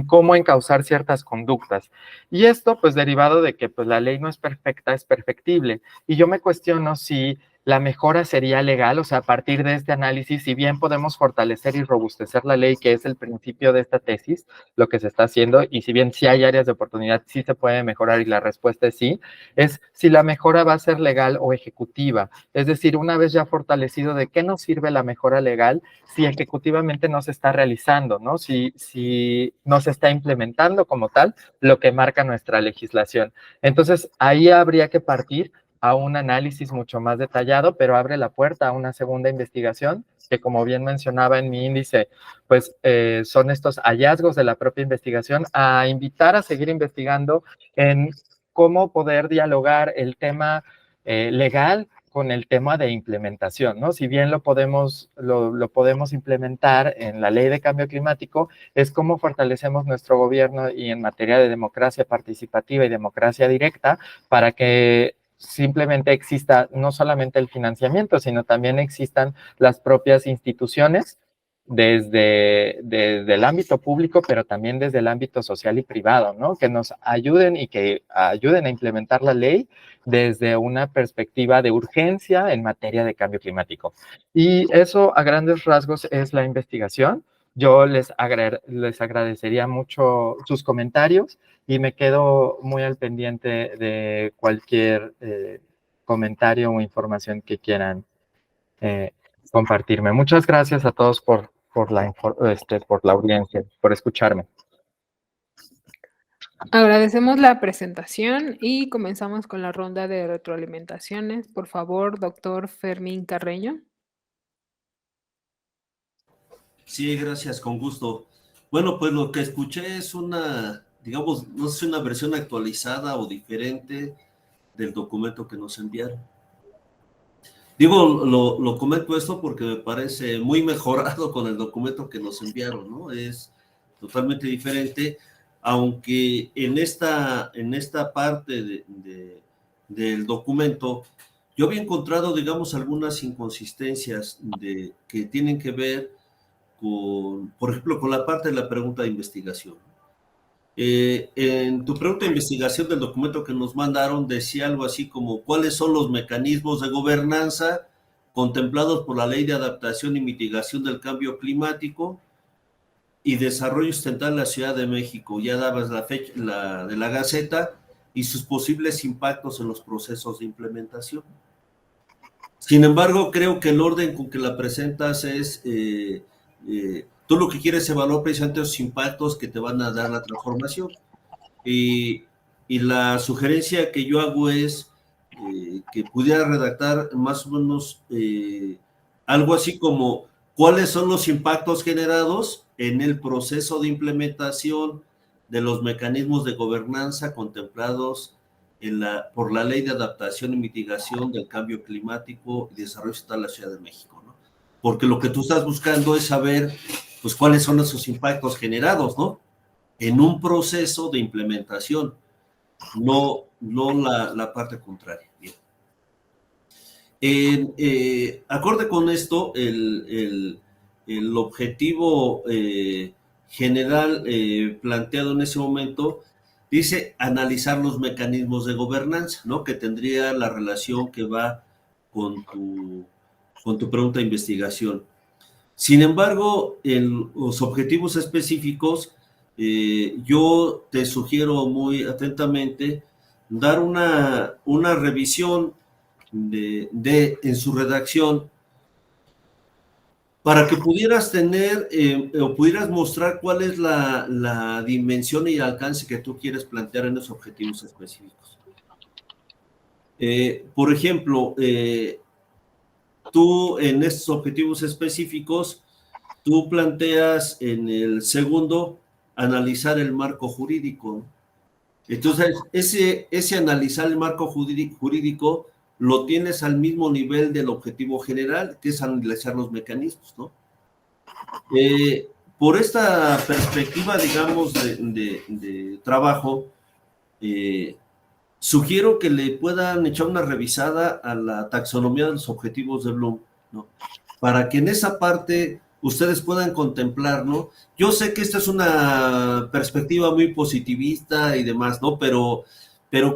cómo encauzar ciertas conductas. Y esto, pues, derivado de que pues, la ley no es perfecta, es perfectible. Y yo me cuestiono si la mejora sería legal, o sea, a partir de este análisis, si bien podemos fortalecer y robustecer la ley, que es el principio de esta tesis, lo que se está haciendo, y si bien sí hay áreas de oportunidad, sí se puede mejorar, y la respuesta es sí, es si la mejora va a ser legal o ejecutiva. Es decir, una vez ya fortalecido, ¿de qué nos sirve la mejora legal si ejecutivamente no se está realizando, ¿no? Si no se está implementando como tal lo que marca nuestra legislación? Entonces, ahí habría que partir a un análisis mucho más detallado, pero abre la puerta a una segunda investigación que, como bien mencionaba en mi índice, pues son estos hallazgos de la propia investigación a invitar a seguir investigando en cómo poder dialogar el tema legal con el tema de implementación, ¿no? Si bien lo podemos implementar en la ley de cambio climático, es cómo fortalecemos nuestro gobierno y en materia de democracia participativa y democracia directa para que simplemente exista no solamente el financiamiento, sino también existan las propias instituciones desde el ámbito público, pero también desde el ámbito social y privado, ¿no? Que nos ayuden y que ayuden a implementar la ley desde una perspectiva de urgencia en materia de cambio climático. Y eso, a grandes rasgos, es la investigación. Yo les agradecería mucho sus comentarios y me quedo muy al pendiente de cualquier comentario o información que quieran compartirme. Muchas gracias a todos por la audiencia, por escucharme. Agradecemos la presentación y comenzamos con la ronda de retroalimentaciones. Por favor, doctor Fermín Carreño. Sí, gracias, con gusto. Bueno, pues lo que escuché es una, digamos, no sé, una versión actualizada o diferente del documento que nos enviaron. Digo, lo comento esto porque me parece muy mejorado con el documento que nos enviaron, ¿no? Es totalmente diferente, aunque en esta parte del documento yo había encontrado, digamos, algunas inconsistencias que tienen que ver con, por ejemplo, con la parte de la pregunta de investigación. En tu pregunta de investigación del documento que nos mandaron decía algo así como ¿cuáles son los mecanismos de gobernanza contemplados por la Ley de Adaptación y Mitigación del Cambio Climático y Desarrollo Sustentable de la Ciudad de México? Ya dabas la fecha de la Gaceta y sus posibles impactos en los procesos de implementación. Sin embargo, creo que el orden con que la presentas es tú lo que quieres evaluar precisamente esos impactos que te van a dar la transformación. Y la sugerencia que yo hago es que pudiera redactar más o menos algo así como cuáles son los impactos generados en el proceso de implementación de los mecanismos de gobernanza contemplados por la Ley de Adaptación y Mitigación del Cambio Climático y Desarrollo Sustentable de la Ciudad de México, ¿no? Porque lo que tú estás buscando es saber, pues, cuáles son esos impactos generados, ¿no? En un proceso de implementación, no la parte contraria. Bien. Acorde con esto, el objetivo general planteado en ese momento dice analizar los mecanismos de gobernanza, ¿no? Que tendría la relación que va con tu pregunta de investigación. Sin embargo, en los objetivos específicos, yo te sugiero muy atentamente dar una revisión en su redacción para que pudieras tener o pudieras mostrar cuál es la dimensión y el alcance que tú quieres plantear en los objetivos específicos. Por ejemplo, tú en estos objetivos específicos, tú planteas en el segundo analizar el marco jurídico. Entonces, ese analizar el marco jurídico lo tienes al mismo nivel del objetivo general, que es analizar los mecanismos, ¿no? Por esta perspectiva, digamos, de trabajo, sugiero que le puedan echar una revisada a la taxonomía de los objetivos de Bloom, ¿no? Para que en esa parte ustedes puedan contemplar, ¿no? Yo sé que esta es una perspectiva muy positivista y demás, ¿no? Pero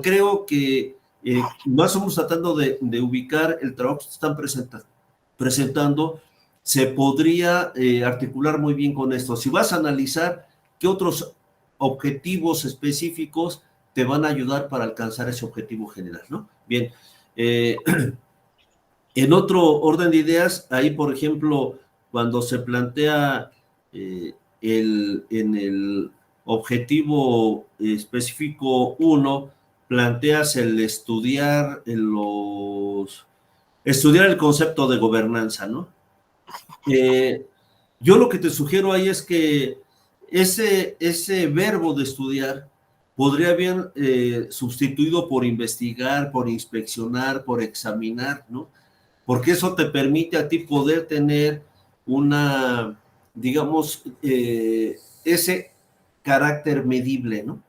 creo que más o menos tratando de ubicar el trabajo que están presentando, se podría articular muy bien con esto. Si vas a analizar qué otros objetivos específicos te van a ayudar para alcanzar ese objetivo general, ¿no? Bien, en otro orden de ideas, ahí, por ejemplo, cuando se plantea en el objetivo específico 1, planteas el estudiar el concepto de gobernanza, ¿no? Yo lo que te sugiero ahí es que ese verbo de estudiar podría haber sustituido por investigar, por inspeccionar, por examinar, ¿no? Porque eso te permite a ti poder tener digamos, ese carácter medible, ¿no?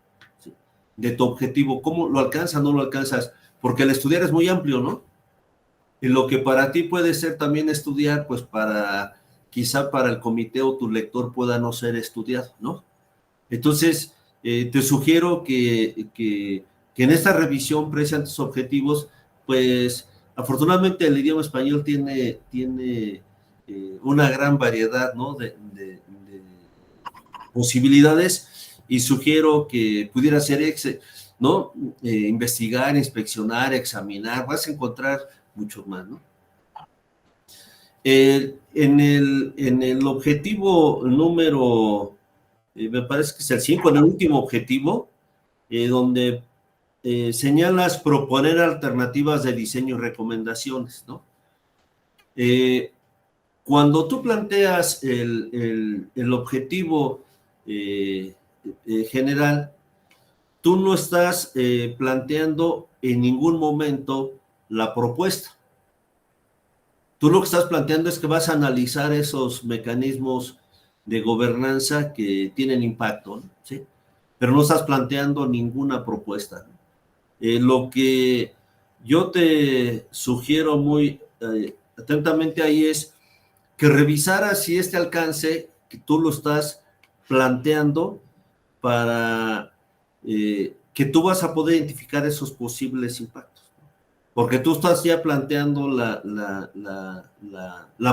De tu objetivo, ¿cómo lo alcanzas, no lo alcanzas? Porque el estudiar es muy amplio, ¿no? Y lo que para ti puede ser también estudiar, pues quizá para el comité o tu lector pueda no ser estudiado, ¿no? Entonces, te sugiero que en esta revisión previa a tus objetivos, pues, afortunadamente el idioma español tiene una gran variedad, ¿no? de posibilidades, y sugiero que pudiera ser, ¿no? Investigar, inspeccionar, examinar, vas a encontrar mucho más, ¿no? En el objetivo número, me parece que es el 5, en el último objetivo, donde señalas proponer alternativas de diseño y recomendaciones, ¿no? Cuando tú planteas el objetivo general, tú no estás planteando en ningún momento la propuesta. Tú lo que estás planteando es que vas a analizar esos mecanismos de gobernanza que tienen impacto, ¿no? ¿Sí? Pero no estás planteando ninguna propuesta, ¿no? Lo que yo te sugiero muy atentamente ahí es que revisaras si este alcance que tú lo estás planteando para que tú vas a poder identificar esos posibles impactos, ¿no? Porque tú estás ya planteando la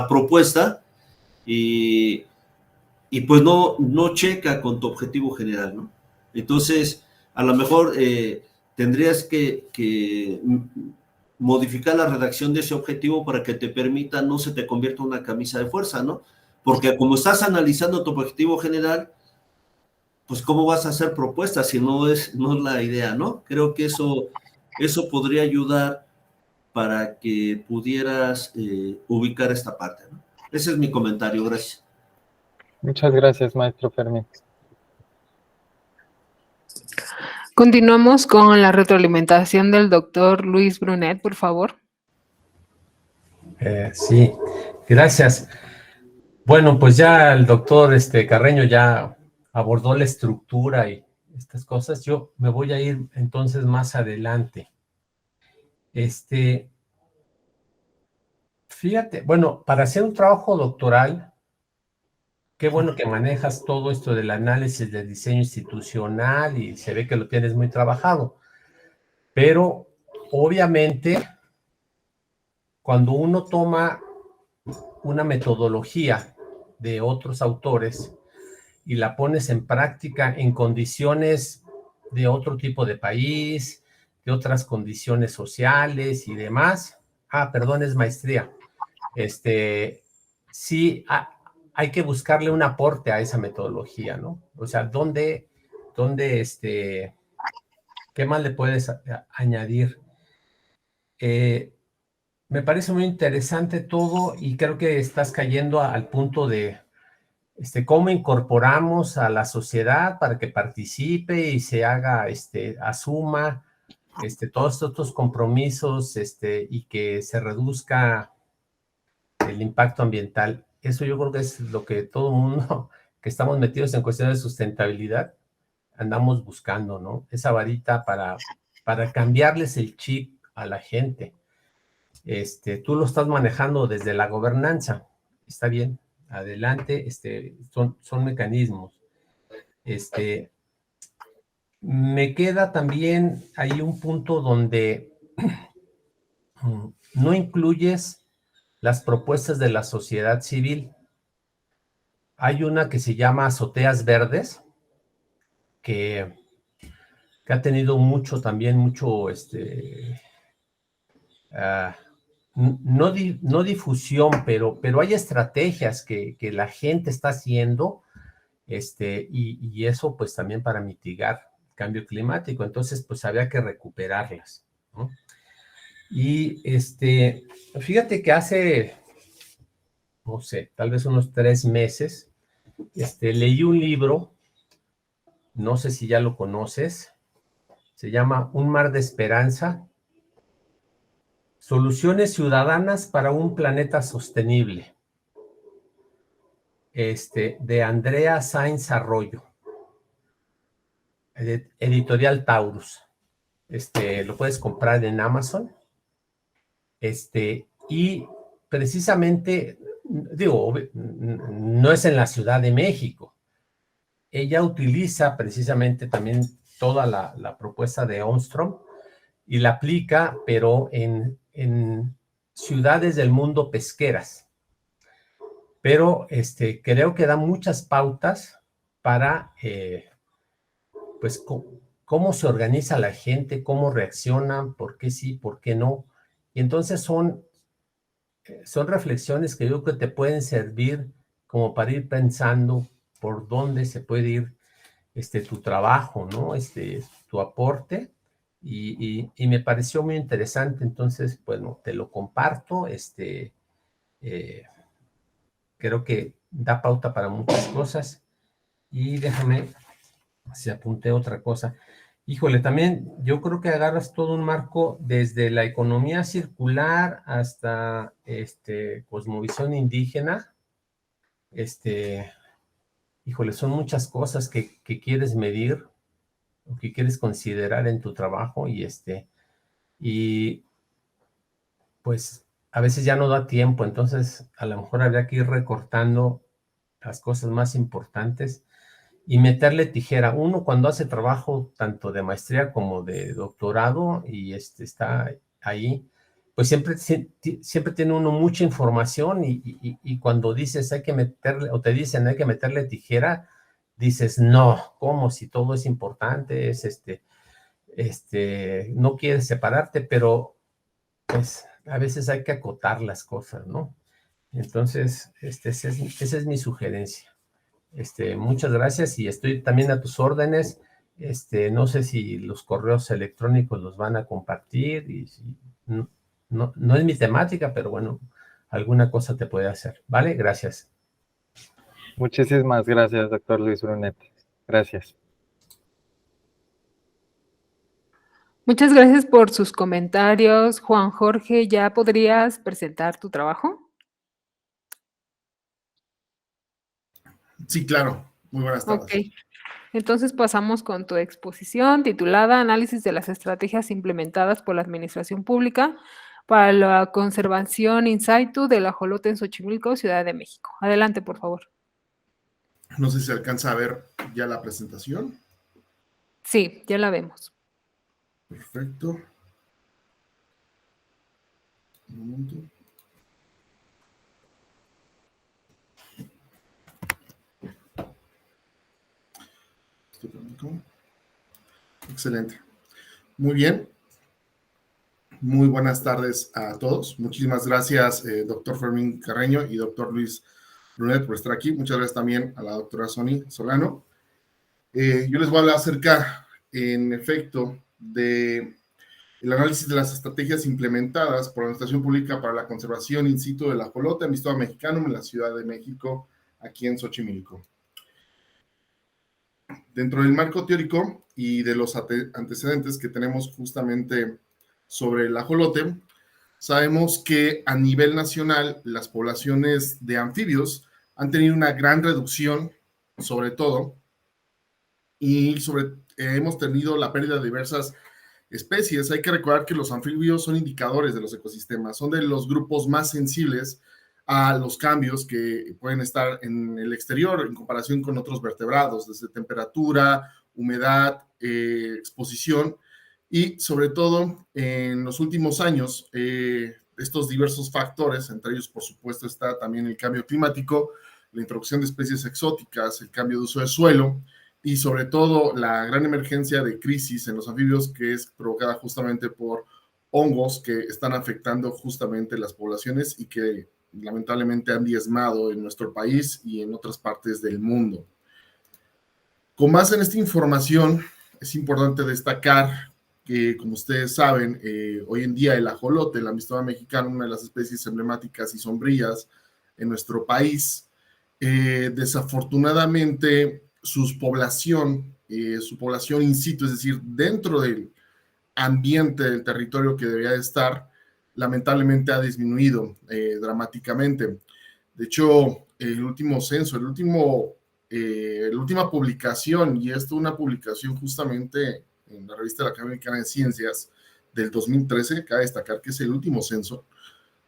propuesta y pues no checa con tu objetivo general, ¿no? Entonces, a lo mejor tendrías que modificar la redacción de ese objetivo para que te permita, no se te convierta en una camisa de fuerza, ¿no? Porque como estás analizando tu objetivo general, pues ¿cómo vas a hacer propuestas si no es la idea, ¿no? Creo que eso podría ayudar para que pudieras ubicar esta parte, ¿no? Ese es mi comentario, gracias. Muchas gracias, maestro Fermín. Continuamos con la retroalimentación del doctor Luis Brunet, por favor. Sí, gracias. Bueno, pues ya el doctor Carreño ya abordó la estructura y estas cosas. Yo me voy a ir entonces más adelante. Fíjate, bueno, para hacer un trabajo doctoral, qué bueno que manejas todo esto del análisis del diseño institucional y se ve que lo tienes muy trabajado. Pero obviamente, cuando uno toma una metodología de otros autores y la pones en práctica en condiciones de otro tipo de país, de otras condiciones sociales y demás. Perdón, es maestría. Sí, hay que buscarle un aporte a esa metodología, ¿no? O sea, ¿dónde qué más le puedes añadir? Me parece muy interesante todo y creo que estás cayendo al punto de cómo incorporamos a la sociedad para que participe y se haga, asuma todos estos compromisos y que se reduzca el impacto ambiental. Eso yo creo que es lo que todo el mundo que estamos metidos en cuestiones de sustentabilidad andamos buscando, ¿no? Esa varita para cambiarles el chip a la gente. Tú lo estás manejando desde la gobernanza, está bien, adelante, son mecanismos. Me queda también ahí un punto donde no incluyes las propuestas de la sociedad civil. Hay una que se llama Azoteas Verdes, que ha tenido mucho no difusión, pero hay estrategias que la gente está haciendo, y eso pues también para mitigar el cambio climático. Entonces pues había que recuperarlas, ¿no? Y fíjate que hace, no sé, tal vez unos 3 meses, leí un libro, no sé si ya lo conoces, se llama Un mar de esperanza, soluciones ciudadanas para un planeta sostenible, de Andrea Sainz Arroyo, editorial Taurus. Lo puedes comprar en Amazon, y precisamente, digo, no es en la Ciudad de México. Ella utiliza precisamente también toda la propuesta de Ostrom y la aplica, pero en ciudades del mundo pesqueras. Pero creo que da muchas pautas para, pues, cómo se organiza la gente, cómo reaccionan, por qué sí, por qué no. Y entonces son reflexiones que yo creo que te pueden servir como para ir pensando por dónde se puede ir tu trabajo, ¿no? Tu aporte, y me pareció muy interesante. Entonces, bueno, te lo comparto. Creo que da pauta para muchas cosas. Y déjame, si apunté otra cosa. Híjole, también yo creo que agarras todo un marco desde la economía circular hasta cosmovisión indígena. Híjole, son muchas cosas que quieres medir o que quieres considerar en tu trabajo, y pues a veces ya no da tiempo. Entonces a lo mejor habría que ir recortando las cosas más importantes y meterle tijera. Uno cuando hace trabajo tanto de maestría como de doctorado y está ahí, pues siempre tiene uno mucha información, y cuando dices hay que meterle, o te dicen hay que meterle tijera, dices no, ¿cómo? Si todo es importante, no quieres separarte, pero pues a veces hay que acotar las cosas, ¿no? Entonces, esa es mi sugerencia. Muchas gracias y estoy también a tus órdenes. No sé si los correos electrónicos los van a compartir, y si No, no es mi temática, pero bueno, alguna cosa te puede hacer, ¿vale? Gracias. Muchísimas gracias, doctor Luis Brunet. Gracias. Muchas gracias por sus comentarios. Juan Jorge, ¿ya podrías presentar tu trabajo? Sí, claro. Muy buenas Ok. tardes. Entonces pasamos con tu exposición titulada Análisis de las estrategias implementadas por la Administración Pública para la conservación in situ del ajolote en Xochimilco, Ciudad de México. Adelante, por favor. No sé si se alcanza a ver ya la presentación. Sí, ya la vemos. Perfecto. Un momento. Excelente. Muy bien. Muy buenas tardes a todos. Muchísimas gracias, doctor Fermín Carreño y doctor Luis Brunet, por estar aquí. Muchas gracias también a la doctora Sony Solano. Yo les voy a hablar acerca, en efecto, de el análisis de las estrategias implementadas por la Administración Pública para la conservación in situ del ajolote amistado mexicano en la Ciudad de México, aquí en Xochimilco. Dentro del marco teórico y de los antecedentes que tenemos justamente sobre el ajolote, sabemos que a nivel nacional las poblaciones de anfibios han tenido una gran reducción, sobre todo, y hemos tenido la pérdida de diversas especies. Hay que recordar que los anfibios son indicadores de los ecosistemas, son de los grupos más sensibles a los cambios que pueden estar en el exterior en comparación con otros vertebrados, desde temperatura, humedad, exposición, y sobre todo en los últimos años, estos diversos factores, entre ellos por supuesto está también el cambio climático, la introducción de especies exóticas, el cambio de uso de suelo, y sobre todo la gran emergencia de crisis en los anfibios que es provocada justamente por hongos que están afectando justamente las poblaciones y que lamentablemente han diezmado en nuestro país y en otras partes del mundo. Con base en esta información, es importante destacar que, como ustedes saben, hoy en día el ajolote, el amistóma mexicano, una de las especies emblemáticas y sombrías en nuestro país, desafortunadamente su población in situ, es decir, dentro del ambiente del territorio que debería de estar, lamentablemente ha disminuido dramáticamente. De hecho, el último censo, la última publicación, y esto una publicación justamente en la revista de la Academia Mexicana de Ciencias del 2013, cabe destacar que es el último censo,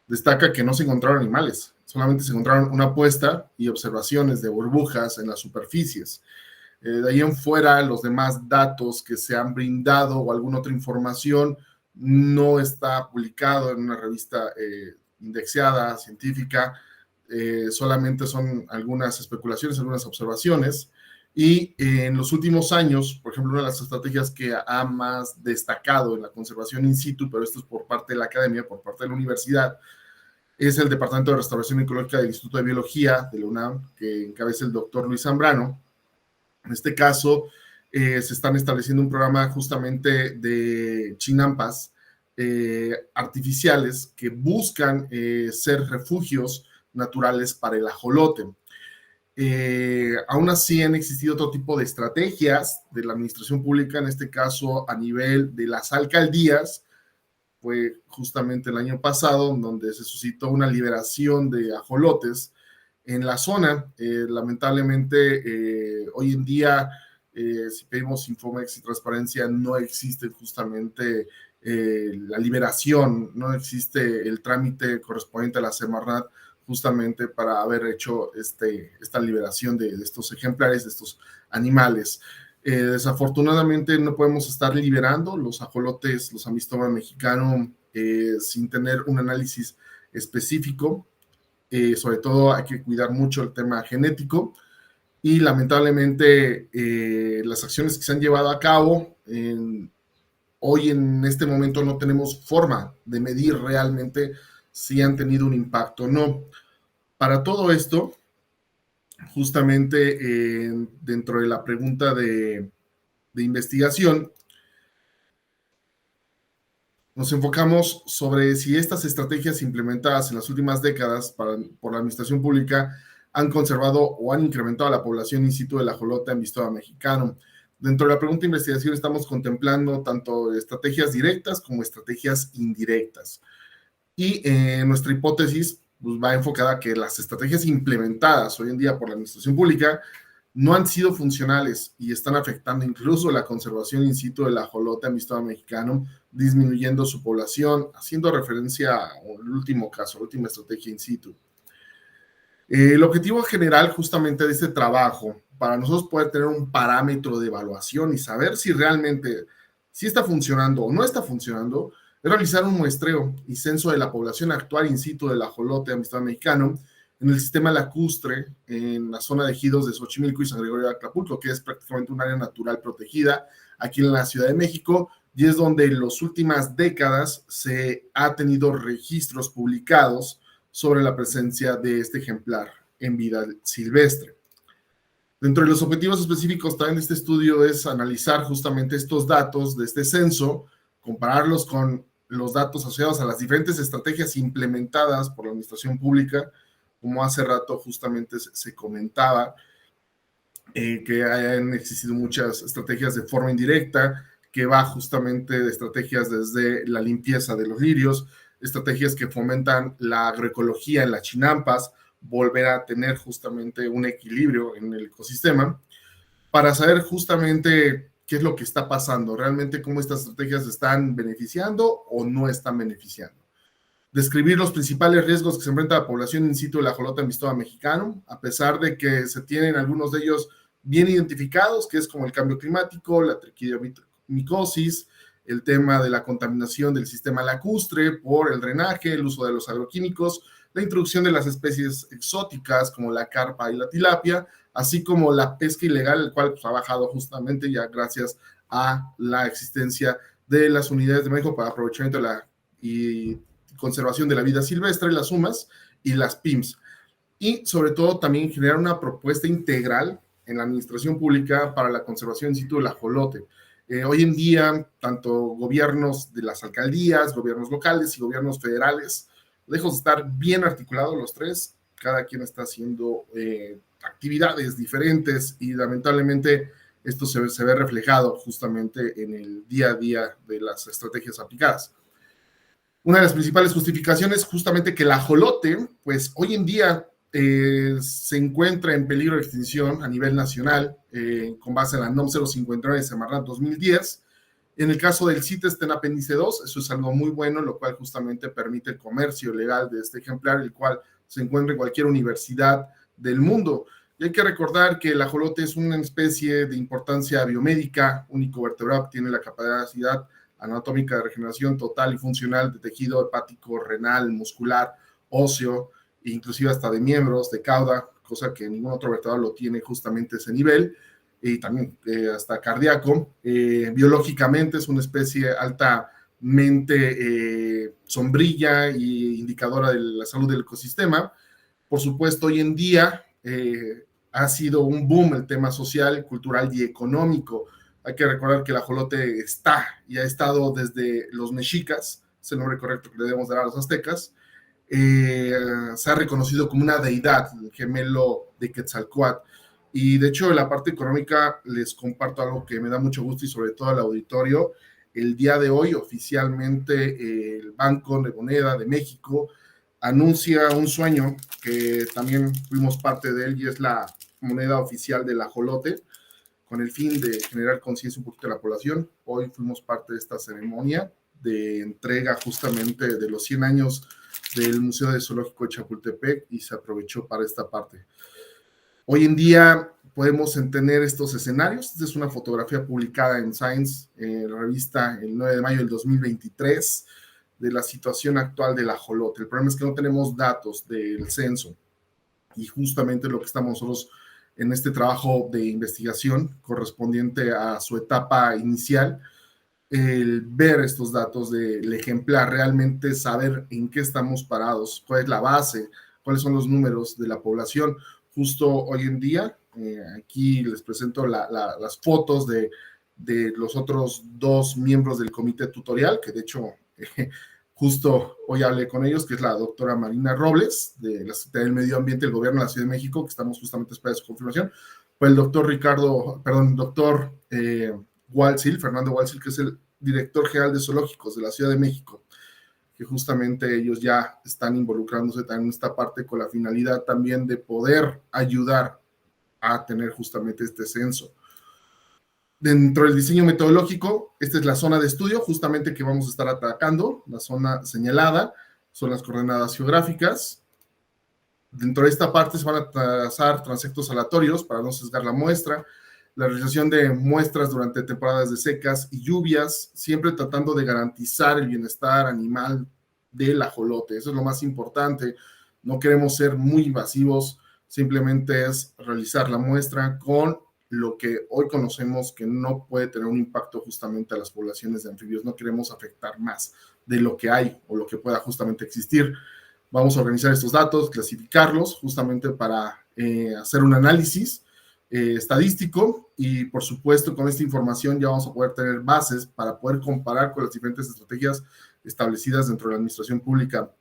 destaca que no se encontraron animales, solamente se encontraron una puesta y observaciones de burbujas en las superficies. De ahí en fuera, los demás datos que se han brindado o alguna otra información no está publicado en una revista indexada, científica, solamente son algunas especulaciones, algunas observaciones. Y en los últimos años, por ejemplo, una de las estrategias que ha más destacado en la conservación in situ, pero esto es por parte de la academia, por parte de la universidad, es el Departamento de Restauración Ecológica del Instituto de Biología de la UNAM, que encabeza el doctor Luis Zambrano. En este caso, se están estableciendo un programa justamente de chinampas artificiales que buscan ser refugios naturales para el ajolote. Aún así han existido otro tipo de estrategias de la administración pública, en este caso a nivel de las alcaldías. Fue justamente el año pasado donde se suscitó una liberación de ajolotes en la zona. Lamentablemente, hoy en día, si pedimos Infomex y transparencia, no existe justamente la liberación, no existe el trámite correspondiente a la Semarnat justamente para haber hecho esta liberación de estos ejemplares, de estos animales. Desafortunadamente no podemos estar liberando los ajolotes, los amistóma mexicano, sin tener un análisis específico. Sobre todo hay que cuidar mucho el tema genético y lamentablemente las acciones que se han llevado a cabo, hoy en este momento no tenemos forma de medir realmente si han tenido un impacto o no. Para todo esto, justamente dentro de la pregunta de investigación, Nos enfocamos sobre si estas estrategias implementadas en las últimas décadas por la administración pública han conservado o han incrementado la población in situ del ajolote amistóbano mexicano. Dentro de la pregunta de investigación estamos contemplando tanto estrategias directas como estrategias indirectas. Y nuestra hipótesis pues, va enfocada a que las estrategias implementadas hoy en día por la administración pública no han sido funcionales y están afectando incluso la conservación in situ del ajolote amistóbano mexicano, disminuyendo su población, haciendo referencia al último caso, la última estrategia in situ. El objetivo general justamente de este trabajo, para nosotros poder tener un parámetro de evaluación y saber si realmente si está funcionando o no está funcionando, es realizar un muestreo y censo de la población actual in situ del ajolote amistóbano mexicano en el sistema lacustre, en la zona de ejidos de Xochimilco y San Gregorio de Acapulco, que es prácticamente un área natural protegida aquí en la Ciudad de México, y es donde en las últimas décadas se ha tenido registros publicados sobre la presencia de este ejemplar en vida silvestre. Dentro de los objetivos específicos también de este estudio es analizar justamente estos datos de este censo, compararlos con los datos asociados a las diferentes estrategias implementadas por la administración pública, como hace rato justamente se comentaba, que hayan existido muchas estrategias de forma indirecta, que va justamente de estrategias desde la limpieza de los lirios, estrategias que fomentan la agroecología en las chinampas, volver a tener justamente un equilibrio en el ecosistema, para saber justamente qué es lo que está pasando, realmente cómo estas estrategias están beneficiando o no están beneficiando. Describir los principales riesgos que se enfrenta la población in situ del ajolote amistóbano mexicano, a pesar de que se tienen algunos de ellos bien identificados, que es como el cambio climático, la triquidermicosis, el tema de la contaminación del sistema lacustre por el drenaje, el uso de los agroquímicos, la introducción de las especies exóticas como la carpa y la tilapia, así como la pesca ilegal, el cual pues, ha bajado justamente ya gracias a la existencia de las unidades de manejo para aprovechamiento de la y conservación de la vida silvestre, las UMAS y las PIMS. Y sobre todo también generar una propuesta integral en la administración pública para la conservación in situ del ajolote. Hoy en día, tanto gobiernos de las alcaldías, gobiernos locales y gobiernos federales, lejos de estar bien articulados los tres, cada quien está haciendo actividades diferentes y lamentablemente esto se ve reflejado justamente en el día a día de las estrategias aplicadas. Una de las principales justificaciones es justamente que el ajolote, pues hoy en día se encuentra en peligro de extinción a nivel nacional, con base en la NOM 059 de Semarnat 2010. En el caso del CITES está en apéndice 2, eso es algo muy bueno, lo cual justamente permite el comercio legal de este ejemplar, el cual se encuentra en cualquier universidad del mundo. Y hay que recordar que el ajolote es una especie de importancia biomédica, único vertebrado que tiene la capacidad anatómica de regeneración total y funcional de tejido hepático, renal, muscular, óseo, e inclusive hasta de miembros, de cauda, cosa que ningún otro vertebrado lo tiene justamente ese nivel, y también hasta cardíaco. Biológicamente es una especie altamente sombrilla e indicadora de la salud del ecosistema. Por supuesto, hoy en día ha sido un boom el tema social, cultural y económico. Hay que recordar que el ajolote está y ha estado desde los mexicas, es el nombre correcto que le debemos dar a los aztecas. Se ha reconocido como una deidad, el gemelo de Quetzalcóatl. Y de hecho, en la parte económica les comparto algo que me da mucho gusto y sobre todo al auditorio. El día de hoy, oficialmente, el Banco de Moneda de México anuncia un sueño que también fuimos parte de él y es la moneda oficial del ajolote, con el fin de generar conciencia un poquito de la población. Hoy fuimos parte de esta ceremonia de entrega justamente de los 100 años del Museo de Zoológico de Chapultepec y se aprovechó para esta parte. Hoy en día podemos tener estos escenarios. Esta es una fotografía publicada en Science, en la revista el 9 de mayo del 2023, de la situación actual del ajolote. El problema es que no tenemos datos del censo y justamente lo que estamos nosotros en este trabajo de investigación correspondiente a su etapa inicial, el ver estos datos del ejemplar, realmente saber en qué estamos parados, cuál es la base, cuáles son los números de la población. Justo hoy en día, aquí les presento las fotos de los otros dos miembros del comité tutorial, que de hecho Justo hoy hablé con ellos, que es la doctora Marina Robles, de la Secretaría del Medio Ambiente del Gobierno de la Ciudad de México, que estamos justamente esperando su confirmación, pues el doctor Walsil, Fernando Walsil, que es el director general de zoológicos de la Ciudad de México, que justamente ellos ya están involucrándose también en esta parte con la finalidad también de poder ayudar a tener justamente este censo. Dentro del diseño metodológico, esta es la zona de estudio justamente que vamos a estar atacando, la zona señalada, son las coordenadas geográficas. Dentro de esta parte se van a trazar transectos aleatorios para no sesgar la muestra, la realización de muestras durante temporadas de secas y lluvias, siempre tratando de garantizar el bienestar animal del ajolote. Eso es lo más importante. No queremos ser muy invasivos, simplemente es realizar la muestra con lo que hoy conocemos que no puede tener un impacto justamente a las poblaciones de anfibios. No queremos afectar más de lo que hay o lo que pueda justamente existir. Vamos a organizar estos datos, clasificarlos justamente para hacer un análisis estadístico y por supuesto con esta información ya vamos a poder tener bases para poder comparar con las diferentes estrategias establecidas dentro de la administración pública.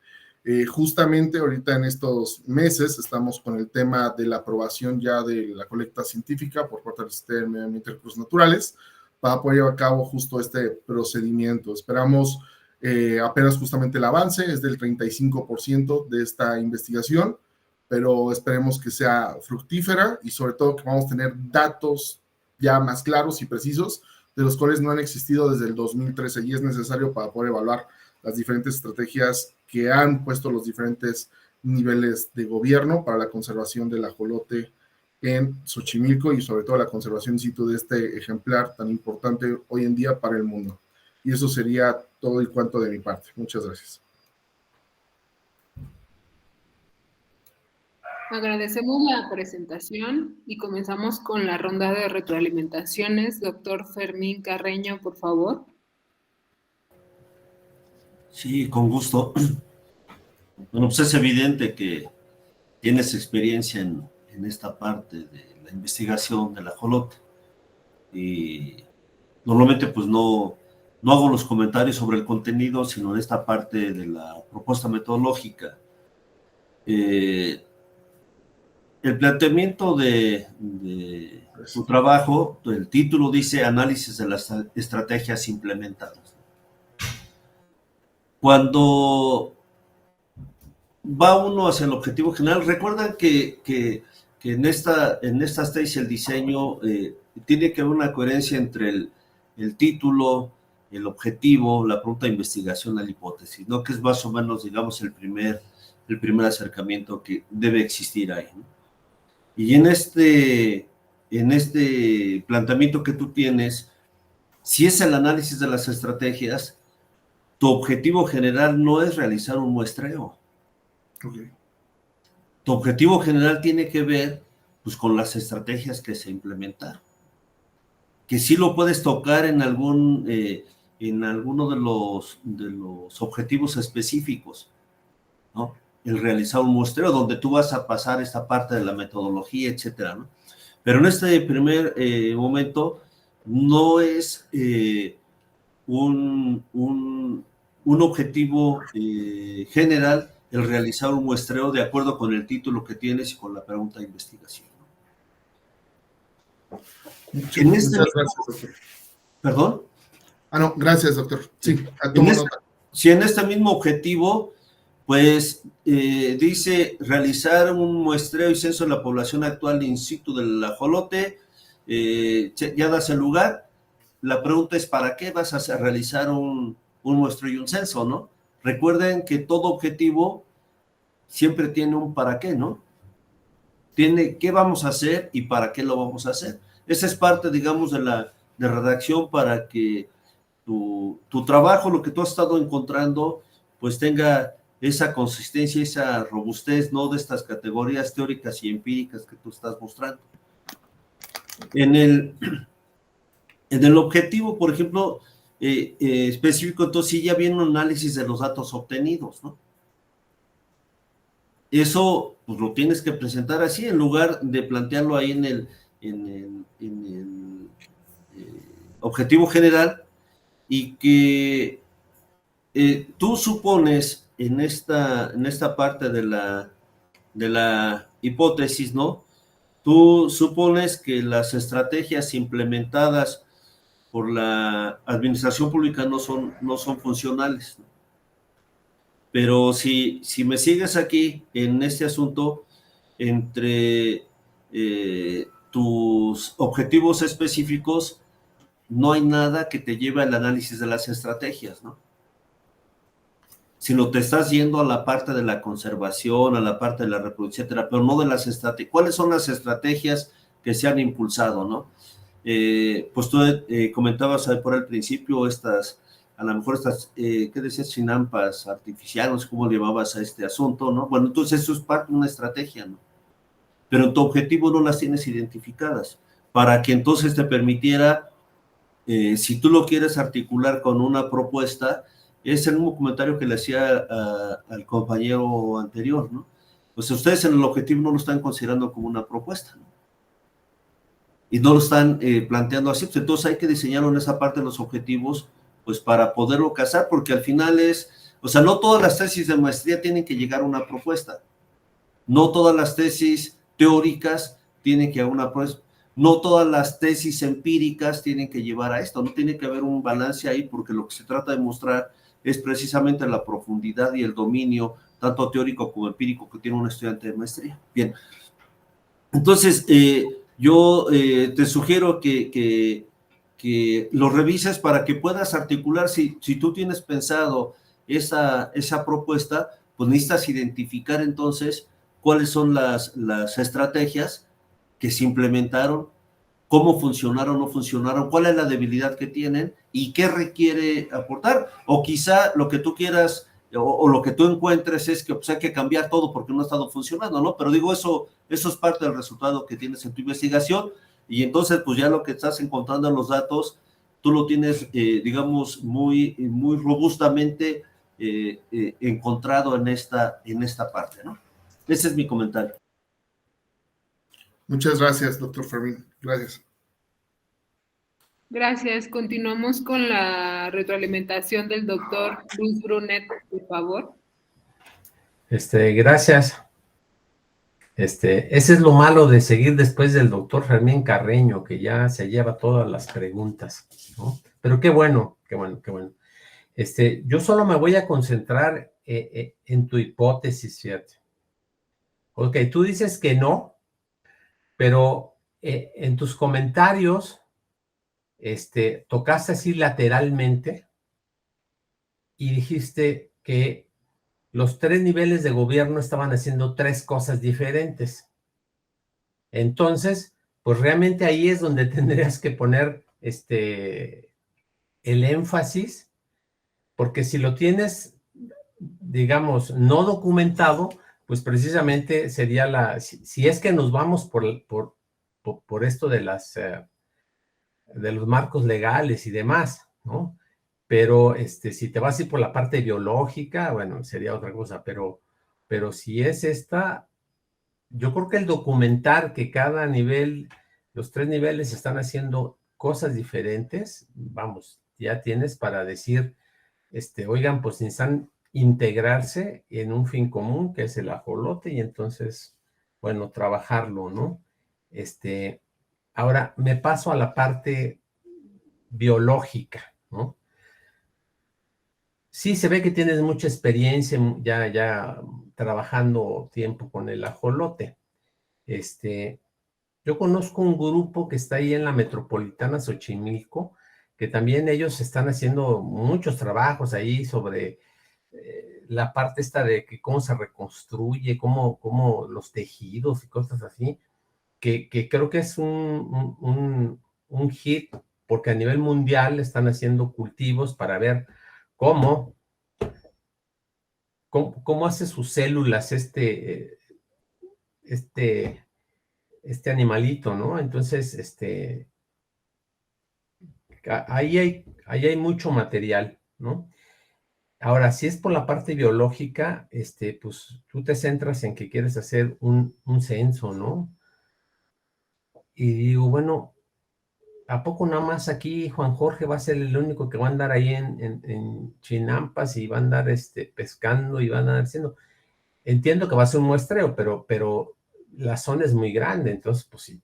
Justamente ahorita en estos meses estamos con el tema de la aprobación ya de la colecta científica por parte del Sistema de Medio Ambiente y Recursos Naturales para poder llevar a cabo justo este procedimiento. Esperamos apenas justamente el avance es del 35% de esta investigación, pero esperemos que sea fructífera y sobre todo que vamos a tener datos ya más claros y precisos de los cuales no han existido desde el 2013 y es necesario para poder evaluar las diferentes estrategias que han puesto los diferentes niveles de gobierno para la conservación del ajolote en Xochimilco y sobre todo la conservación in situ de este ejemplar tan importante hoy en día para el mundo. Y eso sería todo y cuanto de mi parte. Muchas gracias. Agradecemos la presentación y comenzamos con la ronda de retroalimentaciones. Doctor Fermín Carreño, por favor. Sí, con gusto. Bueno, pues es evidente que tienes experiencia en esta parte de la investigación del ajolote. Y normalmente pues no hago los comentarios sobre el contenido, sino en esta parte de la propuesta metodológica. El planteamiento de tu trabajo, el título dice Análisis de las estrategias implementadas. Cuando va uno hacia el objetivo general, recuerdan que en estas tesis el diseño tiene que haber una coherencia entre el título, el objetivo, la pregunta de investigación, la hipótesis, ¿no? Que es más o menos, digamos, el primer acercamiento que debe existir ahí, ¿no? Y en este planteamiento que tú tienes, si es el análisis de las estrategias, tu objetivo general no es realizar un muestreo. Okay. Tu objetivo general tiene que ver pues, con las estrategias que se implementaron. Que sí lo puedes tocar en alguno de los objetivos específicos, ¿no? El realizar un muestreo donde tú vas a pasar esta parte de la metodología, etcétera, ¿no? Pero en este primer momento no es un objetivo general el realizar un muestreo de acuerdo con el título que tienes y con la pregunta de investigación, ¿no? Muchas gracias, doctor. ¿Perdón? No, gracias, doctor. Sí, Si en este mismo objetivo, pues dice realizar un muestreo y censo de la población actual in situ del ajolote, ya das el lugar. La pregunta es, ¿para qué vas a realizar un muestreo y un censo, no? Recuerden que todo objetivo siempre tiene un para qué, ¿no? Tiene qué vamos a hacer y para qué lo vamos a hacer. Esa es parte, digamos, de redacción para que tu trabajo, lo que tú has estado encontrando, pues tenga esa consistencia, esa robustez, ¿no? De estas categorías teóricas y empíricas que tú estás mostrando. En el objetivo, por ejemplo, específico, entonces sí ya viene un análisis de los datos obtenidos, ¿no? Eso, pues lo tienes que presentar así, en lugar de plantearlo ahí en el objetivo general, y que tú supones en esta parte de la hipótesis, ¿no? Tú supones que las estrategias implementadas por la administración pública no son funcionales, ¿no? Pero si me sigues aquí en este asunto, entre tus objetivos específicos, no hay nada que te lleve al análisis de las estrategias, ¿no? Sino te estás yendo a la parte de la conservación, a la parte de la reproducción, etcétera, pero no de las estrategias. ¿Cuáles son las estrategias que se han impulsado, no? Pues tú comentabas por el principio a lo mejor ¿qué decías? Chinampas artificiales, no sé cómo le llamabas a este asunto, ¿no? Bueno, entonces eso es parte de una estrategia, ¿no? Pero en tu objetivo no las tienes identificadas, para que entonces te permitiera, si tú lo quieres articular con una propuesta, es el mismo comentario que le hacía al compañero anterior, ¿no? Pues ustedes en el objetivo no lo están considerando como una propuesta, ¿no? Y no lo están planteando así, pues entonces hay que diseñarlo en esa parte de los objetivos, pues para poderlo casar, porque al final o sea, no todas las tesis de maestría tienen que llegar a una propuesta, no todas las tesis teóricas tienen que llegar a una propuesta, no todas las tesis empíricas tienen que llevar a esto, no tiene que haber un balance ahí, porque lo que se trata de mostrar es precisamente la profundidad y el dominio, tanto teórico como empírico, que tiene un estudiante de maestría. Bien, entonces, yo te sugiero que lo revises para que puedas articular, si tú tienes pensado esa propuesta, pues necesitas identificar entonces cuáles son las estrategias que se implementaron, cómo funcionaron o no funcionaron, cuál es la debilidad que tienen y qué requiere aportar, o quizá lo que tú quieras o lo que tú encuentres es que pues, hay que cambiar todo porque no ha estado funcionando, ¿no? Pero digo, eso es parte del resultado que tienes en tu investigación, y entonces pues ya lo que estás encontrando en los datos, tú lo tienes, digamos, muy robustamente encontrado en esta parte, ¿no? Ese es mi comentario. Muchas gracias, doctor Fermín. Gracias. Gracias. Continuamos con la retroalimentación del doctor Luis Brunet, por favor. Gracias. Ese es lo malo de seguir después del doctor Fermín Carreño, que ya se lleva todas las preguntas, ¿no? Pero qué bueno, qué bueno, qué bueno. Yo solo me voy a concentrar en tu hipótesis, fíjate. Ok, tú dices que no, pero en tus comentarios tocaste así lateralmente y dijiste que los 3 niveles de gobierno estaban haciendo 3 cosas diferentes. Entonces, pues realmente ahí es donde tendrías que poner el énfasis, porque si lo tienes, digamos, no documentado, pues precisamente sería si es que nos vamos por esto de de los marcos legales y demás, ¿no? Pero si te vas a ir por la parte biológica, bueno, sería otra cosa, pero si es esta, yo creo que el documentar que cada nivel, los 3 niveles están haciendo cosas diferentes, vamos, ya tienes para decir, oigan, pues necesitan integrarse en un fin común, que es el ajolote, y entonces, bueno, trabajarlo, ¿no? Ahora me paso a la parte biológica, ¿no? Sí, se ve que tienes mucha experiencia ya trabajando tiempo con el ajolote. Yo conozco un grupo que está ahí en la Metropolitana Xochimilco, que también ellos están haciendo muchos trabajos ahí sobre la parte esta de que cómo se reconstruye, cómo los tejidos y cosas así, que creo que es un hit, porque a nivel mundial están haciendo cultivos para ver cómo hace sus células este animalito, ¿no? Entonces, ahí hay mucho material, ¿no? Ahora, si es por la parte biológica, pues tú te centras en que quieres hacer un censo, ¿no? Y digo, bueno, ¿a poco nada más aquí Juan Jorge va a ser el único que va a andar ahí en Chinampas y va a andar pescando y va a andar haciendo? Entiendo que va a ser un muestreo, pero la zona es muy grande, entonces pues sí,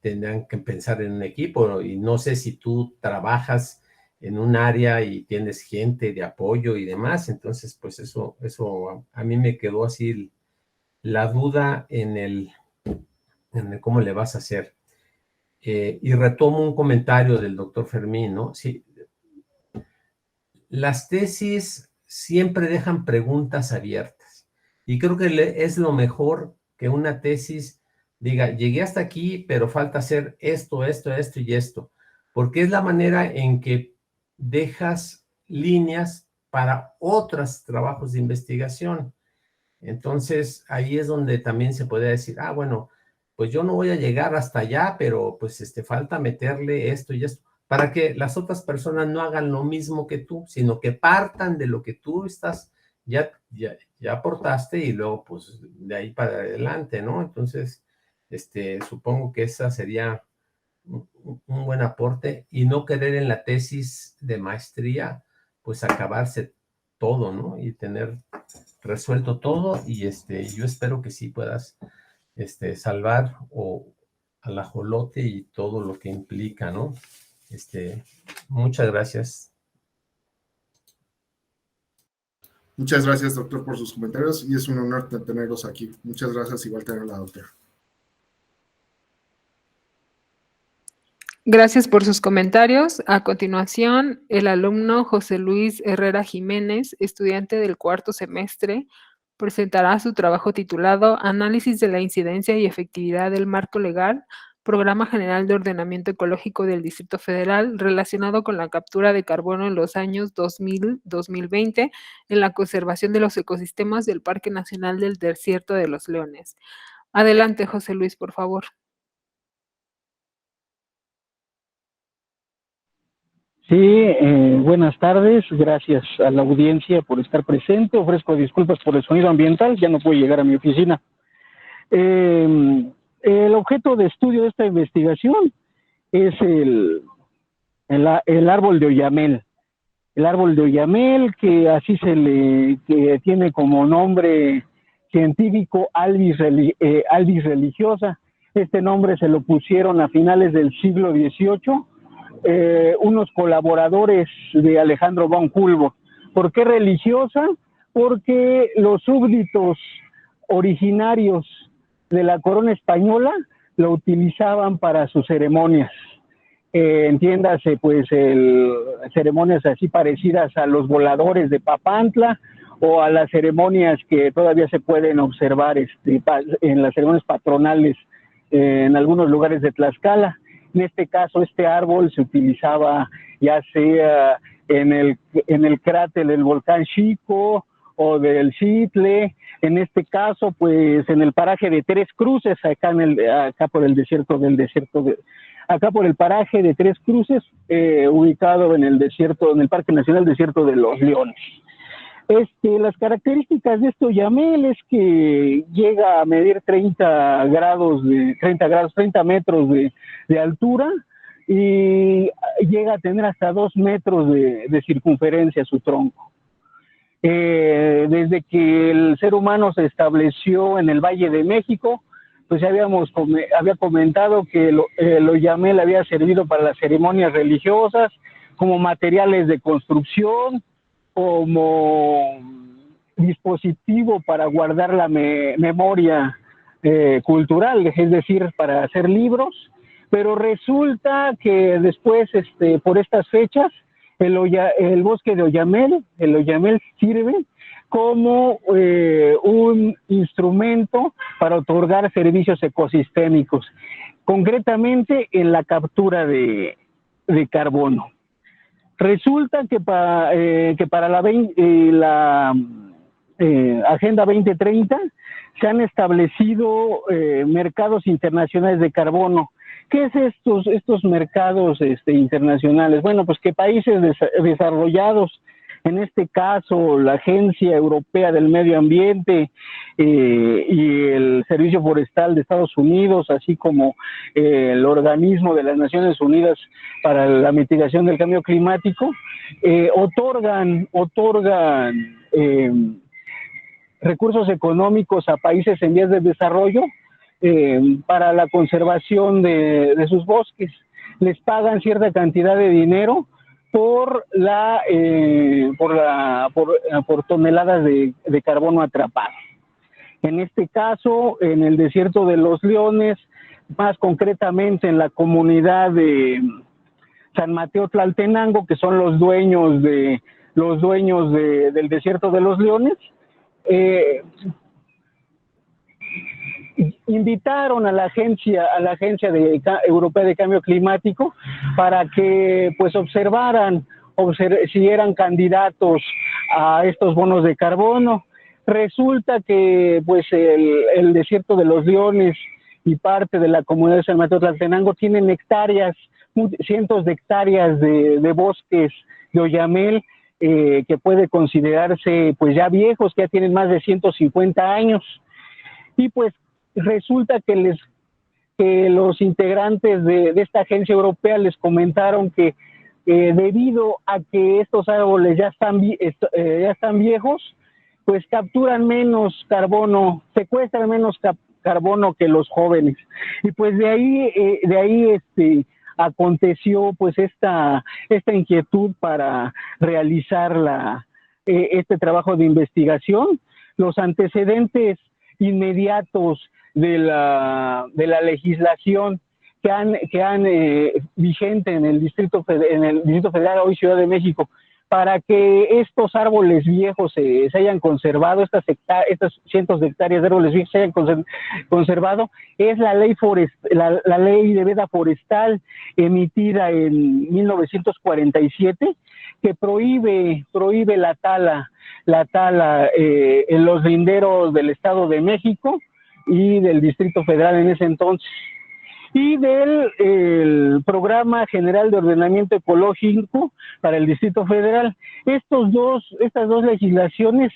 tendrán que pensar en un equipo, y no sé si tú trabajas en un área y tienes gente de apoyo y demás, entonces pues eso a mí me quedó así la duda en el cómo le vas a hacer. Y retomo un comentario del doctor Fermín, ¿no? Sí, las tesis siempre dejan preguntas abiertas, y creo que es lo mejor que una tesis diga, llegué hasta aquí, pero falta hacer esto, esto, esto y esto, porque es la manera en que dejas líneas para otros trabajos de investigación. Entonces, ahí es donde también se puede decir, bueno, pues yo no voy a llegar hasta allá, pero pues falta meterle esto y esto, para que las otras personas no hagan lo mismo que tú, sino que partan de lo que tú ya aportaste, y luego pues de ahí para adelante, ¿no? Entonces, supongo que esa sería un buen aporte, y no querer en la tesis de maestría, pues acabarse todo, ¿no? Y tener resuelto todo, y yo espero que sí puedas salvar al ajolote y todo lo que implica, ¿no? Muchas gracias. Muchas gracias, doctor, por sus comentarios y es un honor tenerlos aquí. Muchas gracias, igual tener a la doctora. Gracias por sus comentarios. A continuación, el alumno José Luis Herrera Jiménez, estudiante del cuarto semestre, presentará su trabajo titulado Análisis de la incidencia y efectividad del marco legal, Programa General de Ordenamiento Ecológico del Distrito Federal, relacionado con la captura de carbono en los años 2000-2020 en la conservación de los ecosistemas del Parque Nacional del Desierto de los Leones. Adelante, José Luis, por favor. Sí, buenas tardes, gracias a la audiencia por estar presente. Ofrezco disculpas por el sonido ambiental, ya no puedo llegar a mi oficina. El objeto de estudio de esta investigación es el árbol de Oyamel. El árbol de Oyamel, que así que tiene como nombre científico Albis religiosa. Este nombre se lo pusieron a finales del siglo XVIII. Unos colaboradores de Alejandro von Humboldt. ¿Por qué religiosa? Porque los súbditos originarios de la corona española lo utilizaban para sus ceremonias. Entiéndase, pues, ceremonias así parecidas a los voladores de Papantla, o a las ceremonias que todavía se pueden observar en las ceremonias patronales en algunos lugares de Tlaxcala. En este caso, este árbol se utilizaba ya sea en el cráter del volcán Xico o del Xitle. En este caso, pues en el paraje de Tres Cruces, acá por el desierto acá por el paraje de Tres Cruces, ubicado en el Parque Nacional Desierto de los Leones. Las características de este Oyamel es que llega a medir 30 metros de altura, y llega a tener hasta 2 metros de circunferencia su tronco. Desde que el ser humano se estableció en el Valle de México, pues había comentado que el Oyamel había servido para las ceremonias religiosas, como materiales de construcción, como dispositivo para guardar la memoria cultural, es decir, para hacer libros. Pero resulta que después, por estas fechas, el bosque de Oyamel, el Oyamel sirve como un instrumento para otorgar servicios ecosistémicos, concretamente en la captura de carbono. Resulta que para la Agenda 2030 se han establecido mercados internacionales de carbono. ¿Qué es estos mercados internacionales? Bueno, pues que países desarrollados en este caso la Agencia Europea del Medio Ambiente y el Servicio Forestal de Estados Unidos, así como el Organismo de las Naciones Unidas para la Mitigación del Cambio Climático, otorgan recursos económicos a países en vías de desarrollo para la conservación de sus bosques. Les pagan cierta cantidad de dinero por toneladas de carbono atrapado. En este caso, en el desierto de los Leones, más concretamente en la comunidad de San Mateo Tlaltenango, que son los dueños del desierto de los Leones, invitaron a la agencia Europea de Cambio Climático para que pues observaran si eran candidatos a estos bonos de carbono. Resulta que pues el desierto de los Leones y parte de la comunidad de San Mateo Tlaltenango tienen hectáreas, cientos de hectáreas de bosques de oyamel que puede considerarse pues ya viejos, que ya tienen más de 150 años. Y pues resulta que los integrantes de esta agencia europea les comentaron que debido a que estos árboles ya están viejos, pues capturan menos carbono, secuestran menos carbono que los jóvenes. Y pues de ahí aconteció pues esta inquietud para realizar este trabajo de investigación. Los antecedentes inmediatos de la legislación que han vigente en el Distrito Federal, hoy Ciudad de México, para que estos árboles viejos se hayan conservado, estas cientos de hectáreas de árboles viejos se hayan conservado, es la ley de veda forestal emitida en 1947, que prohíbe la tala en los linderos del Estado de México y del Distrito Federal en ese entonces, y del Programa General de Ordenamiento Ecológico para el Distrito Federal. Estas dos legislaciones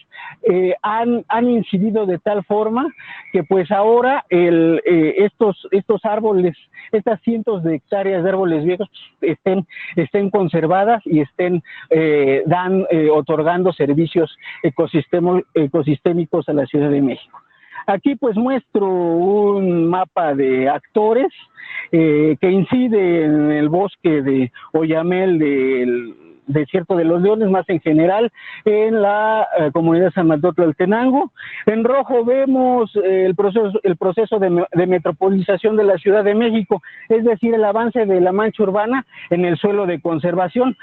han incidido de tal forma que pues ahora estos árboles, estas cientos de hectáreas de árboles viejos estén conservadas y estén otorgando servicios ecosistémicos a la Ciudad de México. Aquí pues muestro un mapa de actores que incide en el bosque de oyamel del desierto de los Leones, más en general en la comunidad de San Mateo Tlaltenango. En rojo vemos el proceso de metropolización de la Ciudad de México, es decir, el avance de la mancha urbana en el suelo de conservación.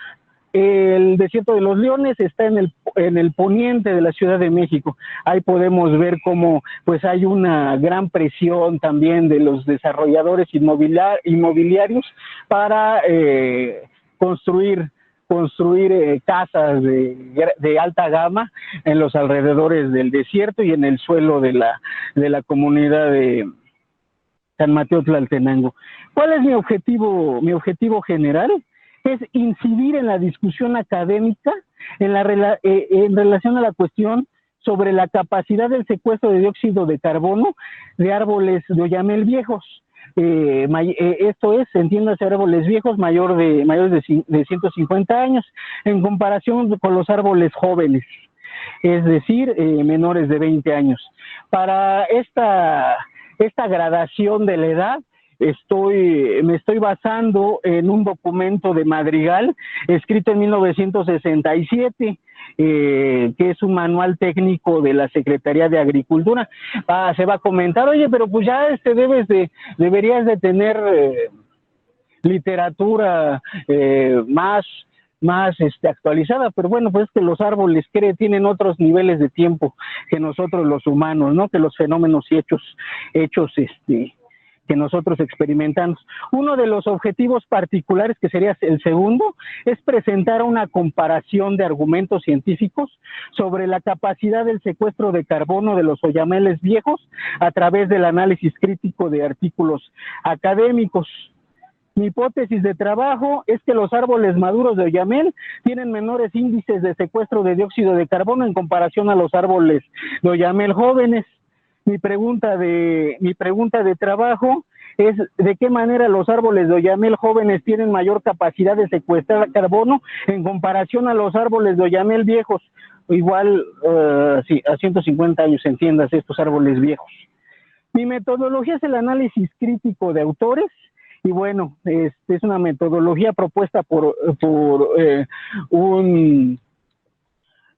El desierto de los Leones está en el poniente de la Ciudad de México. Ahí podemos ver cómo pues hay una gran presión también de los desarrolladores inmobiliarios para construir casas de alta gama en los alrededores del desierto y en el suelo de la comunidad de San Mateo Tlaltenango. ¿Cuál es mi objetivo general? Es incidir en la discusión académica en relación a la cuestión sobre la capacidad del secuestro de dióxido de carbono de árboles de oyamel viejos. Esto es, entiéndase, árboles viejos mayores de 150 años, en comparación con los árboles jóvenes, es decir, menores de 20 años. Para esta gradación de la edad, me estoy basando en un documento de Madrigal escrito en 1967, que es un manual técnico de la Secretaría de Agricultura. Se va a comentar, oye, pero pues ya deberías de tener literatura más actualizada, pero bueno, pues es que los árboles tienen otros niveles de tiempo que nosotros los humanos, ¿no? Que los fenómenos y hechos que nosotros experimentamos. Uno de los objetivos particulares, que sería el segundo, es presentar una comparación de argumentos científicos sobre la capacidad del secuestro de carbono de los oyameles viejos a través del análisis crítico de artículos académicos. Mi hipótesis de trabajo es que los árboles maduros de Oyamel tienen menores índices de secuestro de dióxido de carbono en comparación a los árboles de Oyamel jóvenes. Mi pregunta de trabajo es de qué manera los árboles de Oyamel jóvenes tienen mayor capacidad de secuestrar carbono en comparación a los árboles de Oyamel viejos. Igual, sí, a 150 años, entiéndase, estos árboles viejos. Mi metodología es el análisis crítico de autores. Y bueno, es una metodología propuesta por un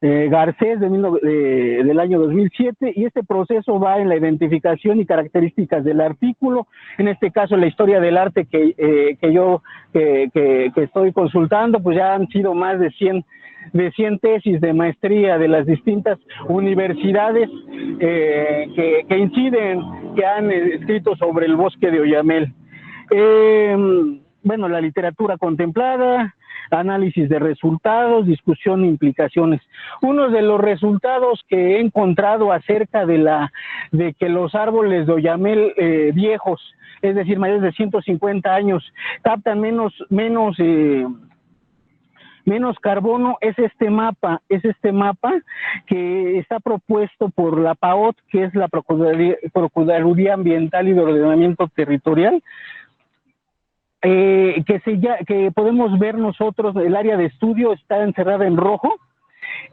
Garcés del año 2007, y este proceso va en la identificación y características del artículo, en este caso la historia del arte que estoy consultando, pues ya han sido más de 100 tesis de maestría de las distintas universidades que han escrito sobre el bosque de Oyamel. Bueno, la literatura contemplada, análisis de resultados, discusión e implicaciones. Uno de los resultados que he encontrado acerca de que los árboles de Oyamel viejos, es decir, mayores de 150 años, captan menos carbono, es este mapa que está propuesto por la PAOT, que es la Procuraduría Ambiental y de Ordenamiento Territorial, que podemos ver nosotros. El área de estudio está encerrada en rojo,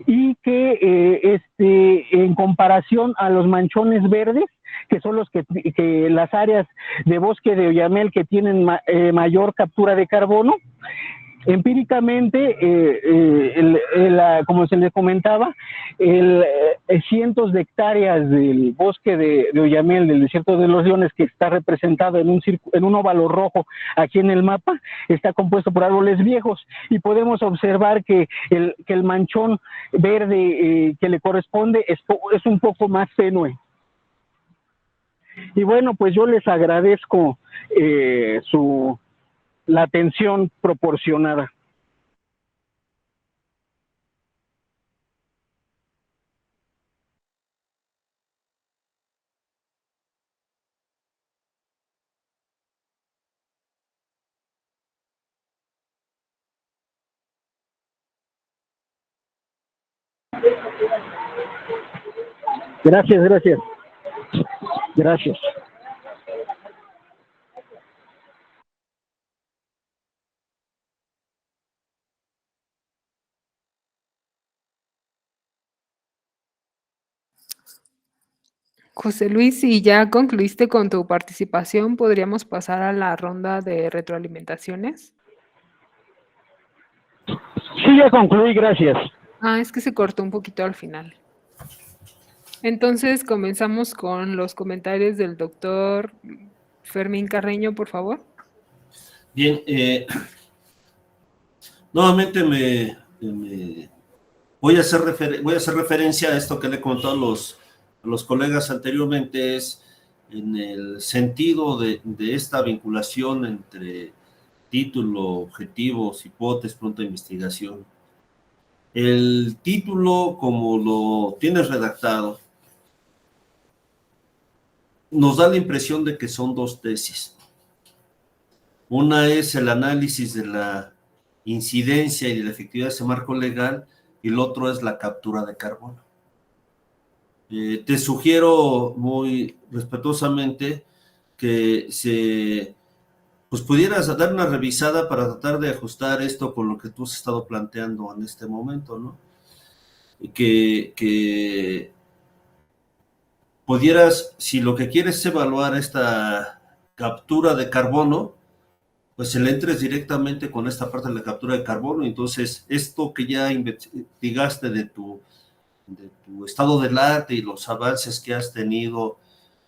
y que en comparación a los manchones verdes, que son que las áreas de bosque de Oyamel que tienen mayor captura de carbono, empíricamente, como se les comentaba, cientos de hectáreas del bosque de Oyamel, del desierto de los Leones, que está representado en un óvalo rojo aquí en el mapa, está compuesto por árboles viejos, y podemos observar que el manchón verde que le corresponde es un poco más tenue. Y bueno, pues yo les agradezco la atención proporcionada. Gracias. José Luis, si ya concluiste con tu participación, ¿podríamos pasar a la ronda de retroalimentaciones? Sí, ya concluí, gracias. Es que se cortó un poquito al final. Entonces, comenzamos con los comentarios del doctor Fermín Carreño, por favor. Bien, nuevamente voy a hacer referencia a esto que le he contado a los colegas anteriormente, es en el sentido de esta vinculación entre título, objetivos, hipótesis, punto de investigación. El título, como lo tienes redactado, nos da la impresión de que son dos tesis. Una es el análisis de la incidencia y de la efectividad de ese marco legal, y el otro es la captura de carbono. Te sugiero muy respetuosamente que pues pudieras dar una revisada para tratar de ajustar esto con lo que tú has estado planteando en este momento, ¿no? Y que pudieras, si lo que quieres es evaluar esta captura de carbono, pues se le entres directamente con esta parte de la captura de carbono. Entonces, esto que ya investigaste de tu estado del arte y los avances que has tenido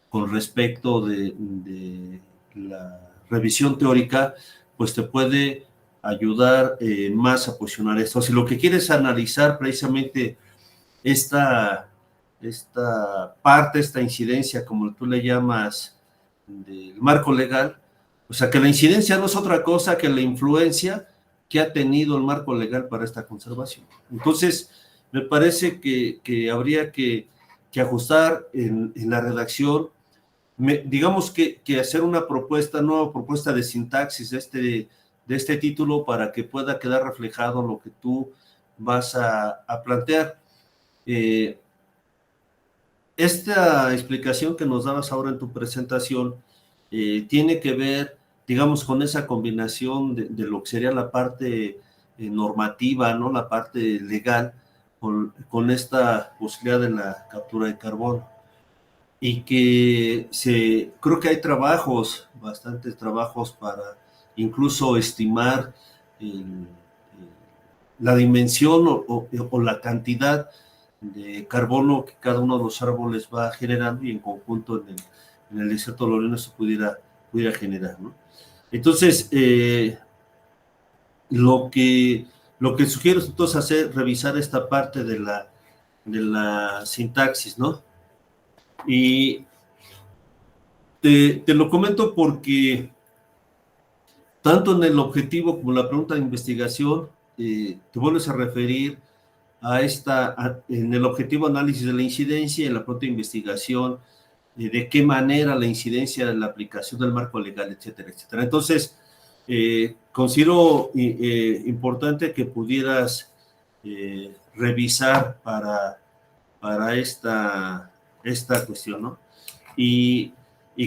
con respecto de la revisión teórica, pues te puede ayudar más a posicionar esto. Si lo que quieres analizar precisamente esta parte, esta incidencia, como tú le llamas, del marco legal, o sea, que la incidencia no es otra cosa que la influencia que ha tenido el marco legal para esta conservación. Entonces, me parece que habría que ajustar en la redacción digamos que hacer una nueva propuesta de sintaxis de este título para que pueda quedar reflejado lo que tú vas a plantear. Esta explicación que nos dabas ahora en tu presentación tiene que ver, digamos, con esa combinación de lo que sería la parte normativa, ¿no? La parte legal, con esta posibilidad de la captura de carbono. Y que creo que hay bastantes trabajos para incluso estimar la dimensión o la cantidad de carbono que cada uno de los árboles va generando y en conjunto en el desierto de Lorena se pudiera generar, ¿no? Entonces, lo que sugiero es entonces revisar esta parte de la sintaxis, ¿no? Y te lo comento porque tanto en el objetivo como en la pregunta de investigación te vuelves a referir en el objetivo análisis de la incidencia y en la pregunta de investigación de qué manera la incidencia de la aplicación del marco legal, etcétera, etcétera. Entonces, considero importante que pudieras revisar para esta cuestión, ¿no? Y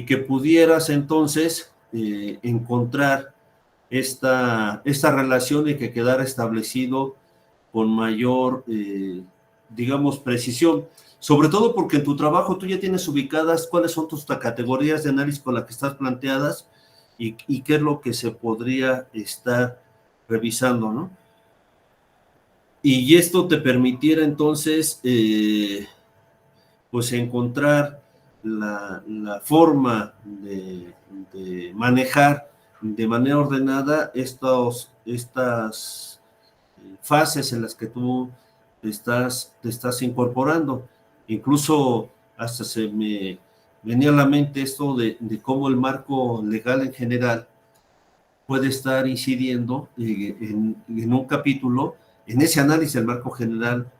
que pudieras entonces encontrar esta relación y que quedara establecido con mayor, digamos, precisión. Sobre todo porque en tu trabajo tú ya tienes ubicadas cuáles son tus categorías de análisis con las que estás planteadas y qué es lo que se podría estar revisando, ¿no? Y esto te permitiera entonces, pues, encontrar la forma de manejar de manera ordenada estas fases en las que tú te estás incorporando. Incluso hasta se me venía a la mente esto de cómo el marco legal en general puede estar incidiendo en un capítulo, en ese análisis del marco general,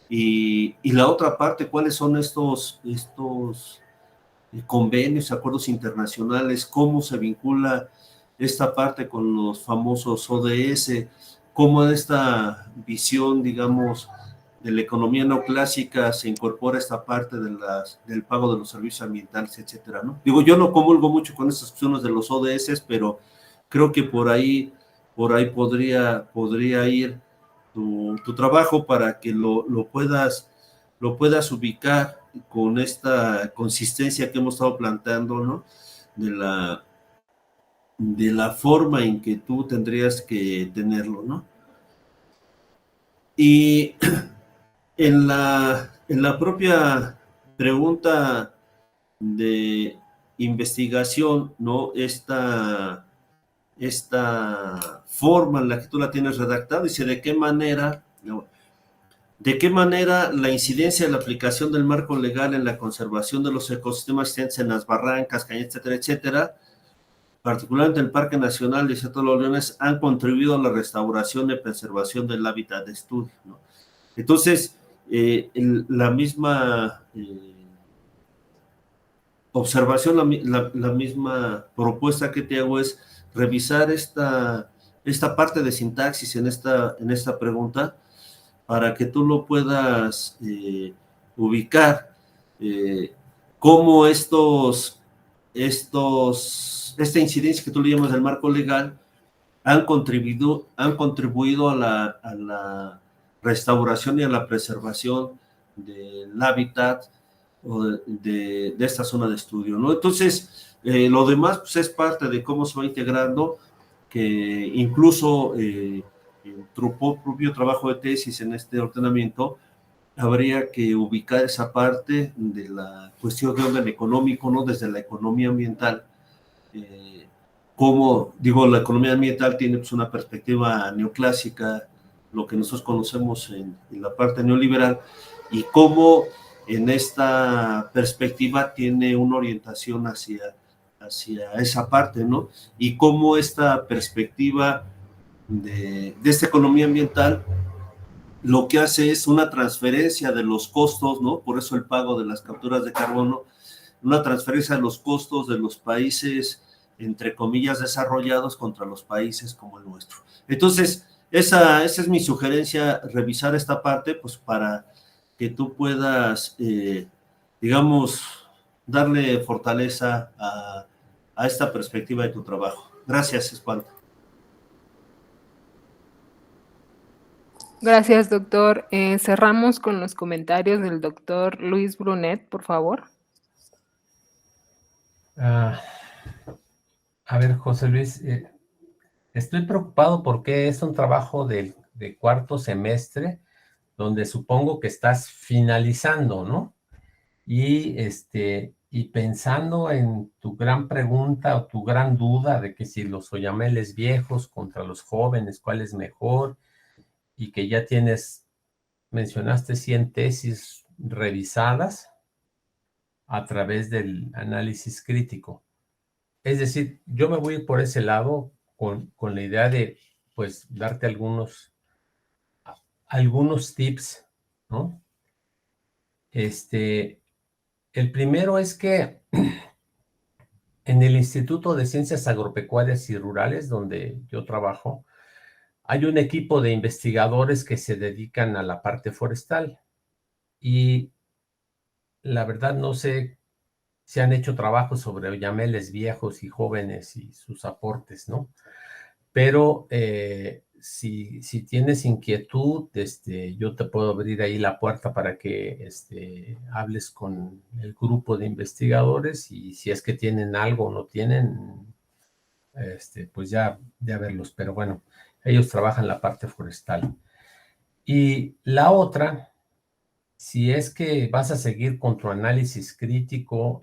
y la otra parte, cuáles son estos convenios, acuerdos internacionales, cómo se vincula esta parte con los famosos ODS, cómo esta visión, digamos, de la economía neoclásica se incorpora esta parte del pago de los servicios ambientales, etcétera, ¿no? Digo, yo no comulgo mucho con estas cuestiones de los ODS, pero creo que por ahí podría ir tu trabajo para que lo puedas ubicar con esta consistencia que hemos estado planteando, ¿no? De la forma en que tú tendrías que tenerlo, ¿no? Y en la propia pregunta de investigación, ¿no? Esta forma en la que tú la tienes redactada, dice de qué manera la incidencia de la aplicación del marco legal en la conservación de los ecosistemas existentes en las barrancas, cañadas, etcétera, etcétera, particularmente en el Parque Nacional de Desierto de los Leones, han contribuido a la restauración y preservación del hábitat de estudio, ¿no? Entonces, la misma observación, la misma propuesta que te hago es revisar esta parte de sintaxis en esta pregunta para que tú lo puedas ubicar, cómo esta incidencia que tú le llamas del marco legal han contribuido a la restauración y a la preservación del hábitat o de esta zona de estudio, ¿no? Entonces, lo demás pues, es parte de cómo se va integrando, que incluso en tu propio trabajo de tesis en este ordenamiento, habría que ubicar esa parte de la cuestión de orden económico, ¿no? Desde la economía ambiental, como digo, la economía ambiental tiene pues, una perspectiva neoclásica, lo que nosotros conocemos en la parte neoliberal, y cómo en esta perspectiva tiene una orientación hacia esa parte, ¿no? Y cómo esta perspectiva de esta economía ambiental lo que hace es una transferencia de los costos, ¿no? Por eso el pago de las capturas de carbono, una transferencia de los costos de los países, entre comillas, desarrollados contra los países como el nuestro. Entonces, esa es mi sugerencia, revisar esta parte, pues para que tú puedas, digamos, darle fortaleza a esta perspectiva de tu trabajo. Gracias, Espanto. Gracias, doctor. Cerramos con los comentarios del doctor Luis Brunet, por favor. A ver, José Luis, estoy preocupado porque es un trabajo de cuarto semestre donde supongo que estás finalizando, ¿no? Y pensando en tu gran pregunta o tu gran duda de que si los oyameles viejos contra los jóvenes, ¿cuál es mejor? Y que ya mencionaste 100 tesis revisadas a través del análisis crítico. Es decir, yo me voy por ese lado con la idea de, pues, darte algunos tips, ¿no? El primero es que en el Instituto de Ciencias Agropecuarias y Rurales, donde yo trabajo, hay un equipo de investigadores que se dedican a la parte forestal. Y la verdad no sé si han hecho trabajos sobre oyameles viejos y jóvenes y sus aportes, ¿no? Pero si tienes inquietud, yo te puedo abrir ahí la puerta para que hables con el grupo de investigadores y si es que tienen algo o no tienen, pues ya verlos. Pero bueno, ellos trabajan la parte forestal. Y la otra, si es que vas a seguir con tu análisis crítico,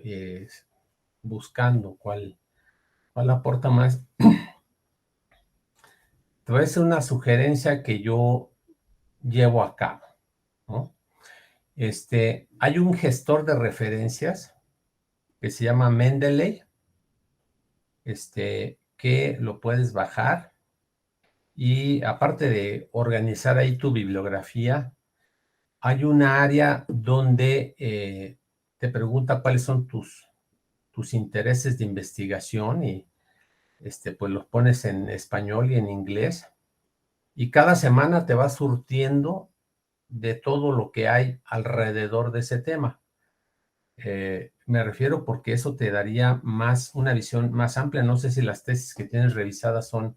buscando cuál aporta más, te voy a hacer una sugerencia que yo llevo a cabo, ¿no? Hay un gestor de referencias que se llama Mendeley, que lo puedes bajar y aparte de organizar ahí tu bibliografía, hay una área donde te pregunta cuáles son tus intereses de investigación y pues los pones en español y en inglés y cada semana te va surtiendo de todo lo que hay alrededor de ese tema. Me refiero porque eso te daría una visión más amplia. No sé si las tesis que tienes revisadas son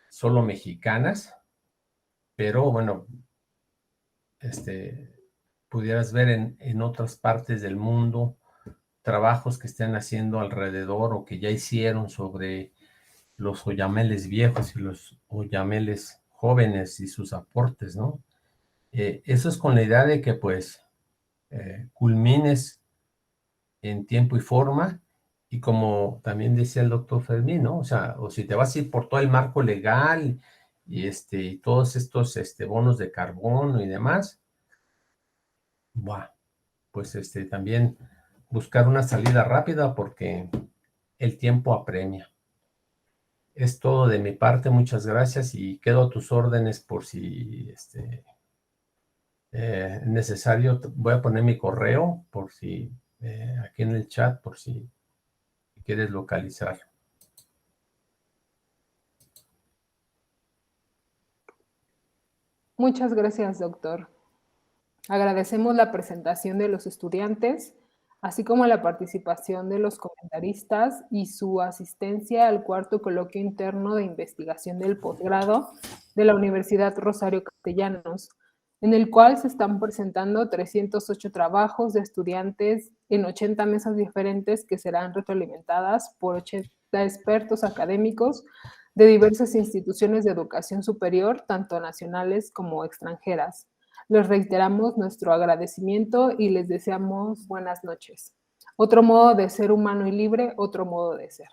solo mexicanas, pero bueno, pudieras ver en otras partes del mundo trabajos que estén haciendo alrededor o que ya hicieron sobre los oyameles viejos y los oyameles jóvenes y sus aportes, ¿no? Eso es con la idea de que pues culmines en tiempo y forma y como también decía el doctor Fermín, ¿no? O sea, o si te vas a ir por todo el marco legal y todos estos bonos de carbono y demás, pues también buscar una salida rápida porque el tiempo apremia. Es todo de mi parte, muchas gracias y quedo a tus órdenes por si es necesario. Voy a poner mi correo por si aquí en el chat, por si quieres localizar. Muchas gracias, doctor. Agradecemos la presentación de los estudiantes, así como la participación de los comentaristas y su asistencia al cuarto coloquio interno de investigación del posgrado de la Universidad Rosario Castellanos, en el cual se están presentando 308 trabajos de estudiantes en 80 mesas diferentes que serán retroalimentadas por 80 expertos académicos de diversas instituciones de educación superior, tanto nacionales como extranjeras. Les reiteramos nuestro agradecimiento y les deseamos buenas noches. Otro modo de ser humano y libre, otro modo de ser.